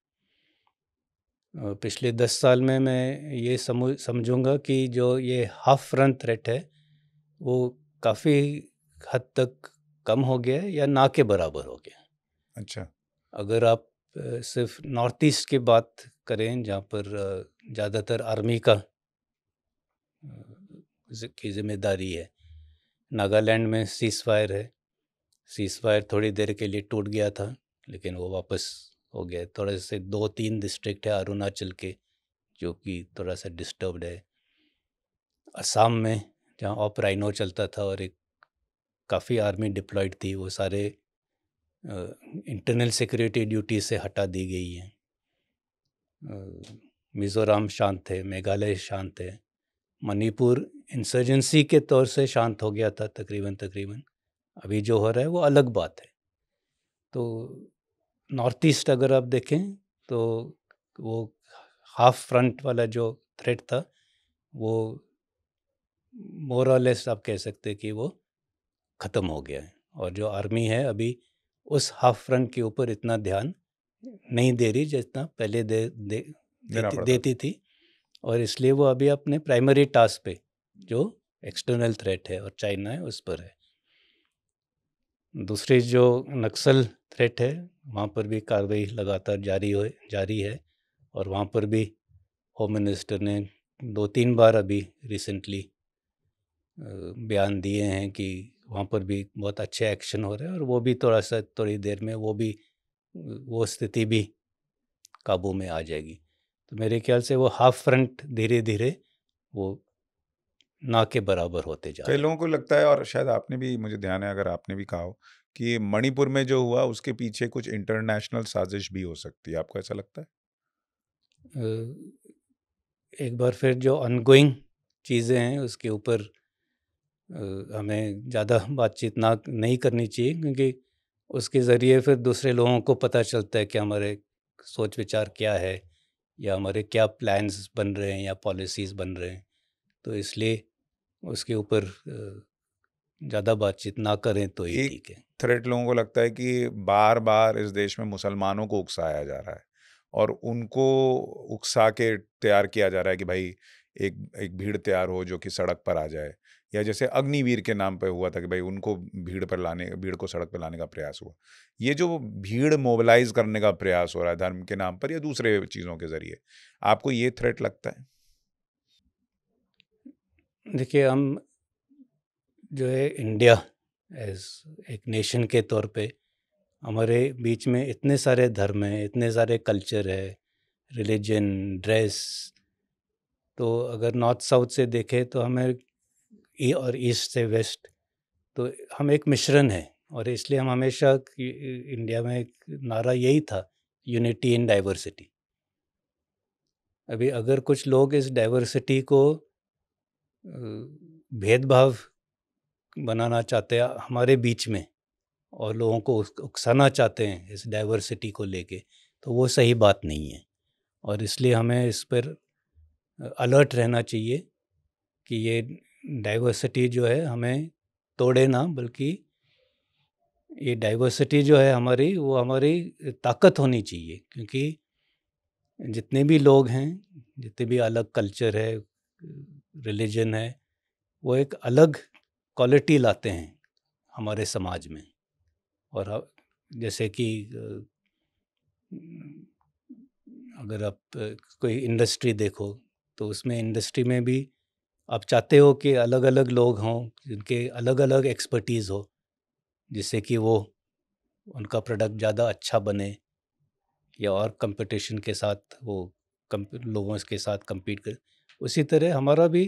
पिछले 10 साल में मैं ये समझूंगा कि जो ये हाफ फ्रंट थ्रेट है वो काफ़ी हद तक कम हो गया है या ना के बराबर हो गया है। अच्छा। अगर आप सिर्फ नॉर्थ ईस्ट की बात करें, जहाँ पर ज़्यादातर आर्मी का की जिम्मेदारी है। नागालैंड में सीज़ फायर है। सीज़ फायर थोड़ी देर के लिए टूट गया था, लेकिन वो वापस हो गया। थोड़े से 2-3 डिस्ट्रिक्ट है अरुणाचल के, जो कि थोड़ा सा डिस्टर्ब्ड है। असम में जहाँ ऑप राइनो चलता था और एक काफ़ी आर्मी डिप्लॉयड थी, वो सारे इंटरनल सिक्योरिटी ड्यूटी से हटा दी गई है। मिज़ोरम शांत है, मेघालय शांत है। मणिपुर इंसर्जेंसी के तौर से शांत हो गया था तकरीबन। अभी जो हो रहा है वो अलग बात है। तो नॉर्थ ईस्ट अगर आप देखें तो वो हाफ फ्रंट वाला जो थ्रेट था, वो मोर और लेस आप कह सकते हैं कि वो ख़त्म हो गया है। और जो आर्मी है अभी उस हाफ फ्रंट के ऊपर इतना ध्यान नहीं दे रही जितना पहले देती थी। और इसलिए वो अभी अपने प्राइमरी टास्क पे, जो एक्सटर्नल थ्रेट है और चाइना है, उस पर है। दूसरी जो नक्सल थ्रेट है, वहाँ पर भी कार्रवाई लगातार जारी है। और वहाँ पर भी होम मिनिस्टर ने 2-3 बार अभी रिसेंटली बयान दिए हैं कि वहाँ पर भी बहुत अच्छे एक्शन हो रहे हैं, और वो भी थोड़ी देर में वो स्थिति भी काबू में आ जाएगी। तो मेरे ख्याल से वो हाफ फ्रंट धीरे धीरे वो ना के बराबर होते जा कई रहा है। लोगों को लगता है, और शायद आपने भी, मुझे ध्यान है अगर आपने भी कहा हो, कि मणिपुर में जो हुआ उसके पीछे कुछ इंटरनेशनल साजिश भी हो सकती है। आपको ऐसा लगता है? एक बार फिर जो ऑनगोइंग चीज़ें हैं उसके ऊपर हमें ज़्यादा बातचीत नहीं करनी चाहिए, क्योंकि उसके ज़रिए फिर दूसरे लोगों को पता चलता है कि हमारे सोच विचार क्या है, या हमारे क्या प्लान्स बन रहे हैं या पॉलिसीज़ बन रहे हैं। तो इसलिए उसके ऊपर ज़्यादा बातचीत ना करें तो ही एक ठीक है। थ्रेट लोगों को लगता है कि बार-बार इस देश में मुसलमानों को उकसाया जा रहा है और उनको उकसा के तैयार किया जा रहा है कि भाई एक एक भीड़ तैयार हो जो कि सड़क पर आ जाए, या जैसे अग्निवीर के नाम पे हुआ था कि भाई उनको भीड़ को सड़क पर लाने का प्रयास हुआ। ये जो भीड़ मोबिलाइज करने का प्रयास हो रहा है धर्म के नाम पर या दूसरे चीज़ों के ज़रिए, आपको ये थ्रेट लगता है? देखिए, हम जो है इंडिया एज एक नेशन के तौर पे, हमारे बीच में इतने सारे धर्म हैं, इतने सारे कल्चर है, रिलीजन, ड्रेस। तो अगर नॉर्थ साउथ से देखें तो और ईस्ट से वेस्ट, तो हम एक मिश्रण है। और इसलिए हम हमेशा इंडिया में एक नारा यही था, यूनिटी इन डाइवर्सिटी। अभी अगर कुछ लोग इस डाइवर्सिटी को भेदभाव बनाना चाहते हैं हमारे बीच में, और लोगों को उकसाना चाहते हैं इस डाइवर्सिटी को लेके, तो वो सही बात नहीं है। और इसलिए हमें इस पर अलर्ट रहना चाहिए कि ये डाइवर्सिटी जो है हमें तोड़े ना, बल्कि ये डाइवर्सिटी जो है हमारी, वो हमारी ताकत होनी चाहिए। क्योंकि जितने भी लोग हैं, जितने भी अलग कल्चर है, रिलीजन है, वो एक अलग क्वालिटी लाते हैं हमारे समाज में। और जैसे कि अगर आप कोई इंडस्ट्री देखो, तो उसमें इंडस्ट्री में भी आप चाहते हो कि अलग अलग लोग हों, जिनके अलग अलग एक्सपर्टीज़ हो, जिससे कि वो उनका प्रोडक्ट ज़्यादा अच्छा बने, या और कंपटीशन के साथ वो लोगों के साथ compete कर। उसी तरह हमारा भी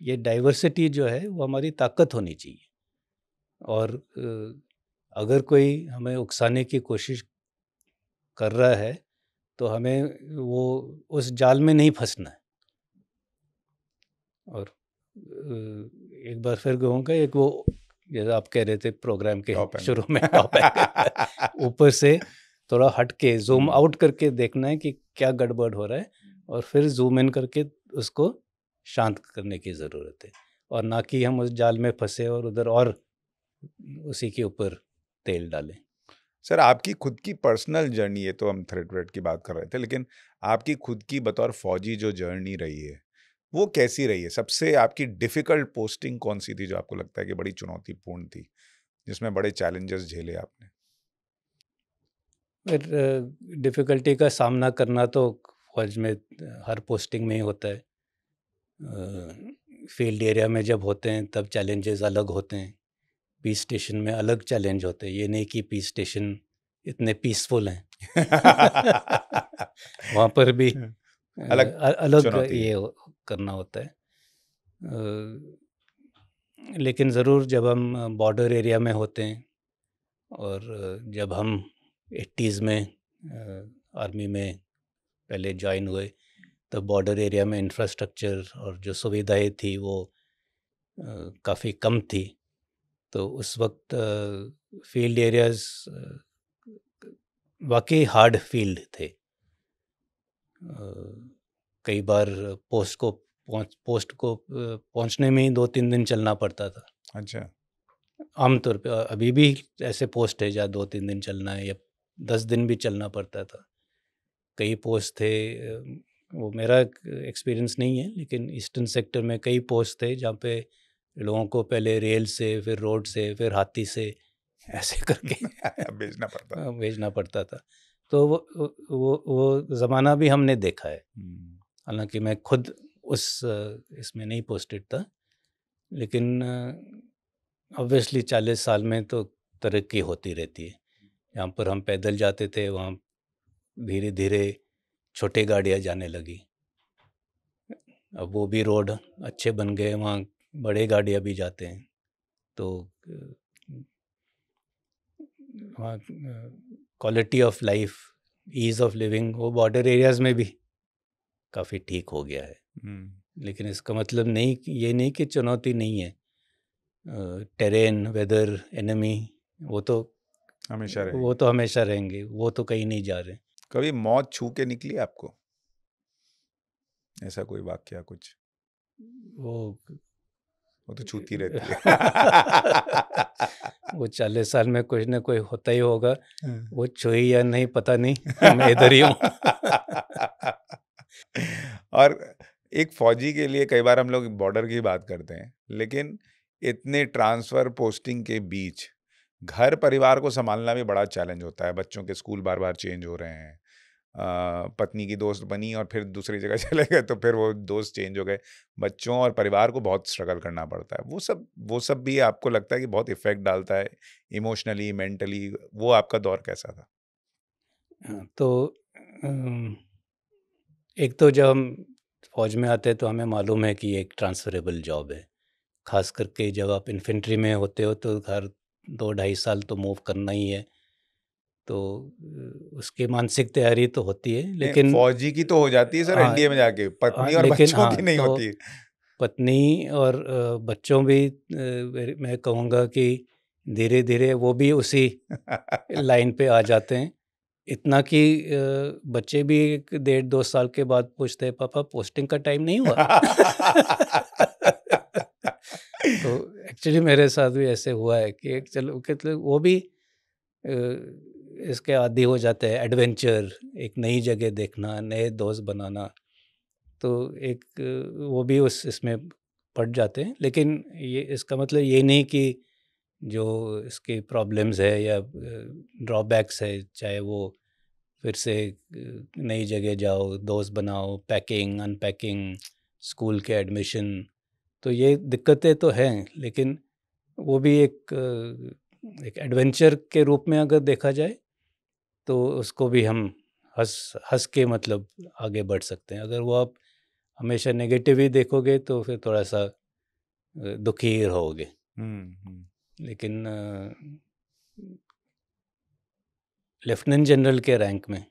ये डाइवर्सिटी जो है वो हमारी ताकत होनी चाहिए। और अगर कोई हमें उकसाने की कोशिश कर रहा है, तो हमें वो उस जाल में नहीं फंसना है। और एक बार फिर कहूँगा, एक वो जैसे आप कह रहे थे प्रोग्राम के टॉप एंगल। शुरू में, टॉप एंगल ऊपर से थोड़ा हट के जूम आउट करके देखना है कि क्या गड़बड़ हो रहा है, और फिर जूम इन करके उसको शांत करने की ज़रूरत है। और ना कि हम उस जाल में फंसे और उधर और उसी के ऊपर तेल डालें। सर, आपकी खुद की पर्सनल जर्नी, ये तो हम थ्रेड व्रेड की बात कर रहे थे, लेकिन आपकी खुद की बतौर फौजी जो जर्नी रही है, वो कैसी रही है? सबसे आपकी डिफिकल्ट पोस्टिंग कौन सी थी जो आपको लगता है कि बड़ी चुनौतीपूर्ण थी? जिसमें बड़े चैलेंजेस झेले आपने? फिर डिफ़िकल्टी का सामना करना तो फौज में हर पोस्टिंग में ही होता है। फील्ड एरिया में जब होते हैं तब चैलेंजेस अलग होते हैं, पीस स्टेशन में अलग चैलेंज होते हैं। ये नहीं कि पीस स्टेशन इतने पीसफुल हैं। वहाँ पर भी अलग अलग चुनौती है। करना होता है। लेकिन ज़रूर जब हम बॉर्डर एरिया में होते हैं और जब हम 80s में आर्मी में पहले ज्वाइन हुए, तब बॉर्डर एरिया में इंफ्रास्ट्रक्चर और जो सुविधाएं थी वो काफ़ी कम थी। तो उस वक्त फील्ड एरियाज़ वाकई हार्ड फील्ड थे। कई बार पोस्ट को पहुंचने में ही 2-3 दिन चलना पड़ता था। अच्छा। आमतौर पे अभी भी ऐसे पोस्ट है जहाँ 2-3 दिन चलना है या 10 दिन भी चलना पड़ता था। कई पोस्ट थे, वो मेरा एक्सपीरियंस नहीं है, लेकिन ईस्टर्न सेक्टर में कई पोस्ट थे जहाँ पे लोगों को पहले रेल से, फिर रोड से, फिर हाथी से ऐसे करके भेजना पड़ता। भेजना पड़ता था। तो वो ज़माना भी हमने देखा है। हालांकि मैं खुद उस इसमें नहीं पोस्टेड था, लेकिन ऑब्वियसली 40 साल में तो तरक्की होती रहती है। यहाँ पर हम पैदल जाते थे, वहाँ धीरे धीरे छोटे गाड़ियाँ जाने लगी। अब वो भी रोड अच्छे बन गए, वहाँ बड़े गाड़ियाँ भी जाते हैं। तो वहाँ quality of life, ease of living वो बॉर्डर एरियाज़ में भी काफ़ी ठीक हो गया है। लेकिन इसका मतलब नहीं, ये नहीं कि चुनौती नहीं है। टेरेन, वेदर, एनिमी वो तो हमेशा रहेगी। वो तो हमेशा रहेंगे, वो तो कहीं नहीं जा रहे। कभी मौत छू के निकली आपको? ऐसा कोई वाक्या कुछ? वो तो छूती रहती है। वो 40 साल में कुछ ना कोई होता ही होगा। वो छुई या नहीं पता नहीं, मैं इधर ही हूँ। और एक फौजी के लिए कई बार हम लोग बॉर्डर की बात करते हैं, लेकिन इतने ट्रांसफर पोस्टिंग के बीच घर परिवार को संभालना भी बड़ा चैलेंज होता है। बच्चों के स्कूल बार बार चेंज हो रहे हैं, पत्नी की दोस्त बनी और फिर दूसरी जगह चले गए तो फिर वो दोस्त चेंज हो गए। बच्चों और परिवार को बहुत स्ट्रगल करना पड़ता है। वो सब भी आपको लगता है कि बहुत इफेक्ट डालता है इमोशनली, मेंटली? वो आपका दौर कैसा था? तो एक तो जब हम फौज में आते हैं तो हमें मालूम है कि ये एक ट्रांसफरेबल जॉब है। खास करके जब आप इन्फेंट्री में होते हो तो हर 2-2.5 साल तो मूव करना ही है। तो उसकी मानसिक तैयारी तो होती है, लेकिन फौजी की तो हो जाती है सर हाँ, एनडीए में जाके, पत्नी और लेकिन बच्चों हाँ, की नहीं तो होती। पत्नी और बच्चों भी मैं कहूँगा कि धीरे-धीरे वो भी उसी लाइन पे आ जाते हैं। इतना कि बच्चे भी 1 डेढ़ 2 साल के बाद पूछते हैं, पापा पोस्टिंग का टाइम नहीं हुआ? तो एक्चुअली मेरे साथ भी ऐसे हुआ है कि चलो मतलब वो भी इसके आदी हो जाते हैं। एडवेंचर, एक नई जगह देखना, नए दोस्त बनाना, तो एक वो भी उस इसमें पड़ जाते हैं। लेकिन ये इसका मतलब ये नहीं कि जो इसकी प्रॉब्लम्स है या ड्रॉबैक्स है, चाहे वो फिर से नई जगह जाओ, दोस्त बनाओ, पैकिंग, अनपैकिंग, स्कूल के एडमिशन, तो ये दिक्कतें तो हैं, लेकिन वो भी एक एडवेंचर के रूप में अगर देखा जाए तो उसको भी हम हँस हँस के मतलब आगे बढ़ सकते हैं। अगर वो आप हमेशा नेगेटिव ही देखोगे तो फिर थोड़ा-सा दुखी ही रहोगे। लेकिन लेफ्टिनेंट जनरल के रैंक में,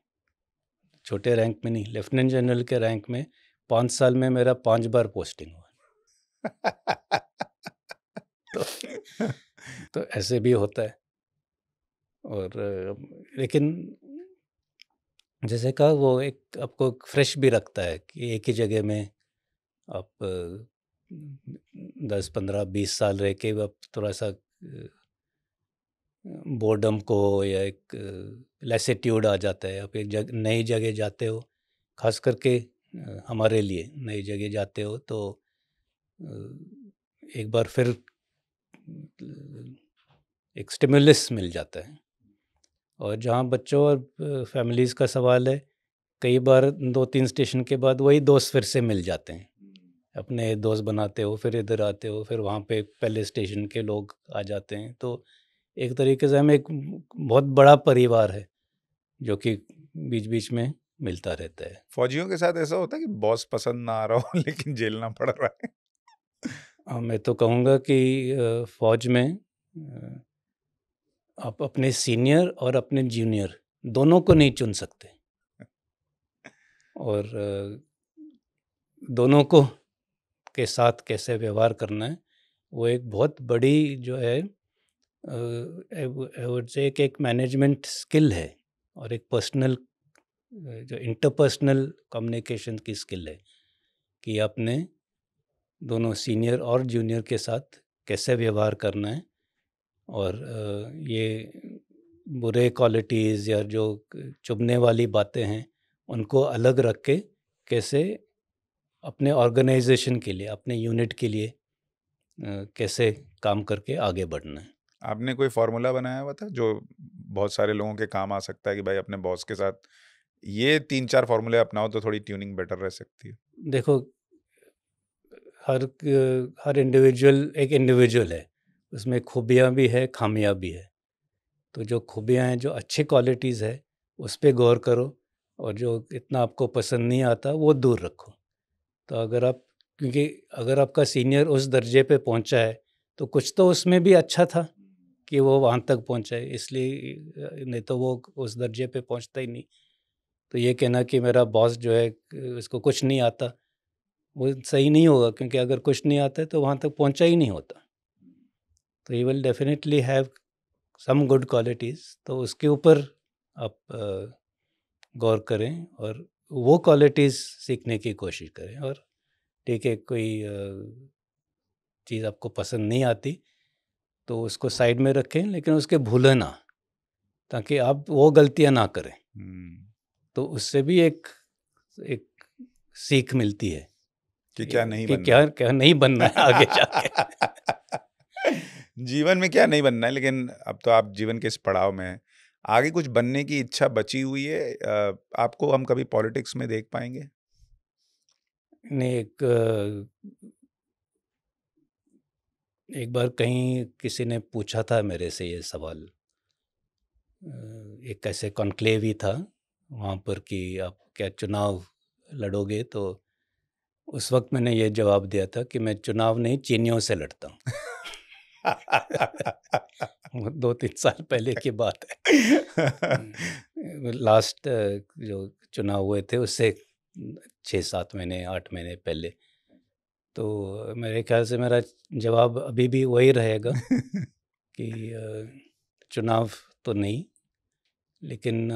छोटे रैंक में नहीं, लेफ्टिनेंट जनरल के रैंक में 5 साल में मेरा 5 बार पोस्टिंग हुआ। तो तो ऐसे भी होता है। और लेकिन जैसे कहा, वो एक आपको फ्रेश भी रखता है कि एक ही जगह में आप 10-15-20 साल रह के आप थोड़ा-सा बोर्डम को या एक लैसिट्यूड आ जाता है। आप एक नई जगह जाते हो, खास करके हमारे लिए नई जगह जाते हो तो एक बार फिर एक स्टिमुलस मिल जाता है। और जहाँ बच्चों और फैमिलीज़ का सवाल है, कई बार 2-3 स्टेशन के बाद वही दोस्त फिर से मिल जाते हैं। अपने दोस्त बनाते हो, फिर इधर आते हो, फिर वहाँ पे पहले स्टेशन के लोग आ जाते हैं। तो एक तरीके से हम एक बहुत बड़ा परिवार है, जो कि बीच-बीच में मिलता रहता है। फौजियों के साथ ऐसा होता है कि बॉस पसंद ना आ रहा हो लेकिन झेलना पड़ रहा है? मैं तो कहूँगा कि फ़ौज में आप अपने सीनियर और अपने जूनियर दोनों को नहीं चुन सकते। और दोनों को के साथ कैसे व्यवहार करना है, वो एक बहुत बड़ी जो है आई वुड से एक मैनेजमेंट स्किल है, और एक पर्सनल जो इंटरपर्सनल कम्युनिकेशन की स्किल है कि आपने दोनों सीनियर और जूनियर के साथ कैसे व्यवहार करना है। और ये बुरे क्वालिटीज़ या जो चुभने वाली बातें हैं, उनको अलग रख के कैसे अपने ऑर्गेनाइजेशन के लिए, अपने यूनिट के लिए कैसे काम करके आगे बढ़ना है। आपने कोई फ़ॉर्मूला बनाया हुआ था जो बहुत सारे लोगों के काम आ सकता है कि भाई अपने बॉस के साथ ये 3-4 फ़ॉर्मूले अपनाओ तो थोड़ी ट्यूनिंग बेटर रह सकती है? देखो, हर इंडिविजुअल एक इंडिविजुअल है, उसमें खूबियाँ भी है, खामियाँ भी है। तो जो खूबियाँ हैं, जो अच्छी क्वालिटीज़ है, उस पे गौर करो, और जो इतना आपको पसंद नहीं आता वो दूर रखो। तो क्योंकि अगर आपका सीनियर उस दर्जे पे पहुंचा है, तो कुछ तो उसमें भी अच्छा था कि वो वहाँ तक पहुंचा है, इसलिए नहीं तो वो उस दर्जे पे पहुंचता ही नहीं। तो ये कहना कि मेरा बॉस जो है इसको कुछ नहीं आता, वो सही नहीं होगा, क्योंकि अगर कुछ नहीं आता है तो वहाँ तक पहुंचा ही नहीं होता। तो he will definitely have some good qualities, तो उसके ऊपर आप गौर करें और वो क्वालिटीज़ सीखने की कोशिश करें। और ठीक है, कोई चीज़ आपको पसंद नहीं आती तो उसको साइड में रखें, लेकिन उसके भूलें ना, ताकि आप वो गलतियां ना करें। हुँ, तो उससे भी एक एक सीख मिलती है कि क्या नहीं कि बनना क्या है। क्या नहीं बनना है आगे जाके। जीवन में क्या नहीं बनना है, लेकिन अब तो आप जीवन के इस पड़ाव में हैं। आगे कुछ बनने की इच्छा बची हुई है? आपको हम कभी पॉलिटिक्स में देख पाएँगे? ने एक बार कहीं किसी ने पूछा था मेरे से ये सवाल, एक ऐसे कॉन्क्लेव ही था वहाँ पर कि आप क्या चुनाव लड़ोगे, तो उस वक्त मैंने ये जवाब दिया था कि मैं चुनाव नहीं, चीनियों से लड़ता हूँ। वो 2-3 साल पहले की बात है। लास्ट जो चुनाव हुए थे उससे 6-7 महीने, 8 महीने पहले। तो मेरे ख्याल से मेरा जवाब अभी भी वही रहेगा कि चुनाव तो नहीं, लेकिन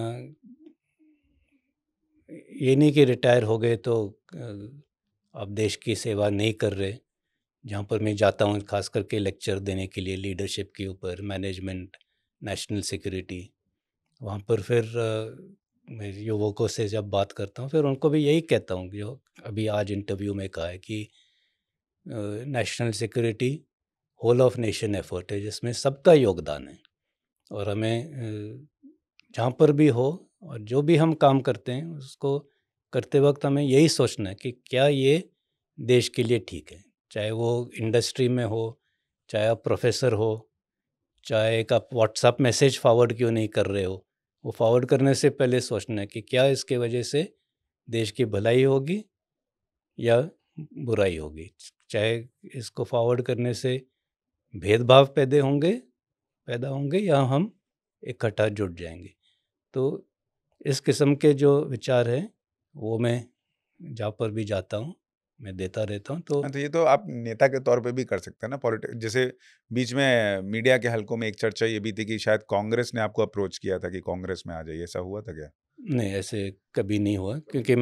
ये नहीं कि रिटायर हो गए तो आप देश की सेवा नहीं कर रहे। जहाँ पर मैं जाता हूँ खास करके लेक्चर देने के लिए लीडरशिप के ऊपर, मैनेजमेंट, नेशनल सिक्योरिटी, वहाँ पर फिर मैं युवकों से जब बात करता हूँ, फिर उनको भी यही कहता हूँ जो अभी आज इंटरव्यू में कहा है कि national security whole of nation effort है, जिसमें सबका योगदान है। और हमें जहाँ पर भी हो और जो भी हम काम करते हैं, उसको करते वक्त हमें यही सोचना है कि क्या ये देश के लिए ठीक है। चाहे वो इंडस्ट्री में हो, चाहे आप प्रोफेसर हो, चाहे एक आप व्हाट्सएप मैसेज फॉरवर्ड क्यों नहीं कर रहे हो, वो फॉरवर्ड करने से पहले सोचना है कि क्या इसके वजह से देश की भलाई होगी या बुराई होगी। चाहे इसको फॉरवर्ड करने से भेदभाव पैदा होंगे या हम इकट्ठा जुट जाएंगे। तो इस किस्म के जो विचार हैं, वो मैं जहाँ पर भी जाता हूँ, मैं देता रहता हूँ। तो हाँ, तो ये तो आप नेता के तौर पे भी कर सकते हैं ना जैसे बीच में मीडिया के हलकों में एक चर्चा ये भी थी कि शायद कांग्रेस ने आपको अप्रोच किया था कि कांग्रेस में आ जाइए, ऐसा हुआ था क्या? नहीं, ऐसे कभी नहीं हुआ, क्योंकि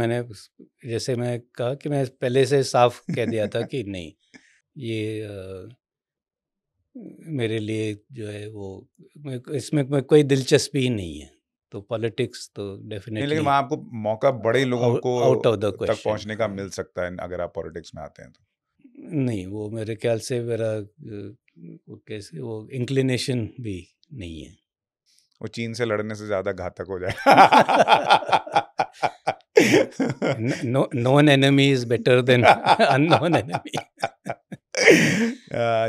जैसे मैं कहा कि मैं पहले से साफ कह दिया था कि नहीं, ये मेरे लिए जो है वो इसमें कोई दिलचस्पी ही नहीं है। तो पॉलिटिक्स तो नहीं, लेकिन डेफिनेटली वहाँ आपको मौका बड़े लोगों को आउट ऑफ द तक क्वेश्चन। पहुँचने का हाँ, मिल सकता है अगर आप पॉलिटिक्स में आते हैं तो। नहीं, वो मेरे ख्याल से मेरा वो कैसे, वो इंक्लिनेशन भी नहीं है। वो चीन से लड़ने से ज्यादा घातक हो जाए। Known enemy is better than unknown enemy.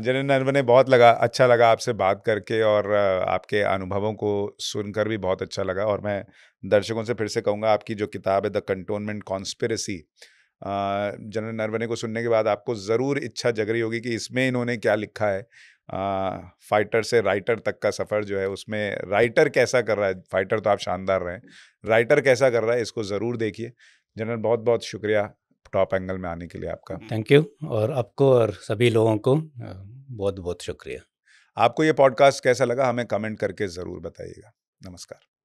General Naravane, बहुत अच्छा लगा आपसे बात करके, और आपके अनुभवों को सुनकर भी बहुत अच्छा लगा। और मैं दर्शकों से फिर से कहूँगा, आपकी जो किताब है the cantonment conspiracy, general Naravane को सुनने के बाद आपको ज़रूर इच्छा जग रही होगी कि इसमें इन्होंने क्या लिखा है। फाइटर से राइटर तक का सफ़र जो है, उसमें राइटर कैसा कर रहा है, फाइटर तो आप शानदार रहे हैं, राइटर कैसा कर रहा है, इसको ज़रूर देखिए। जनरल, बहुत बहुत शुक्रिया टॉप एंगल में आने के लिए आपका। थैंक यू, और आपको और सभी लोगों को बहुत बहुत शुक्रिया। आपको ये पॉडकास्ट कैसा लगा, हमें कमेंट करके ज़रूर बताइएगा। नमस्कार।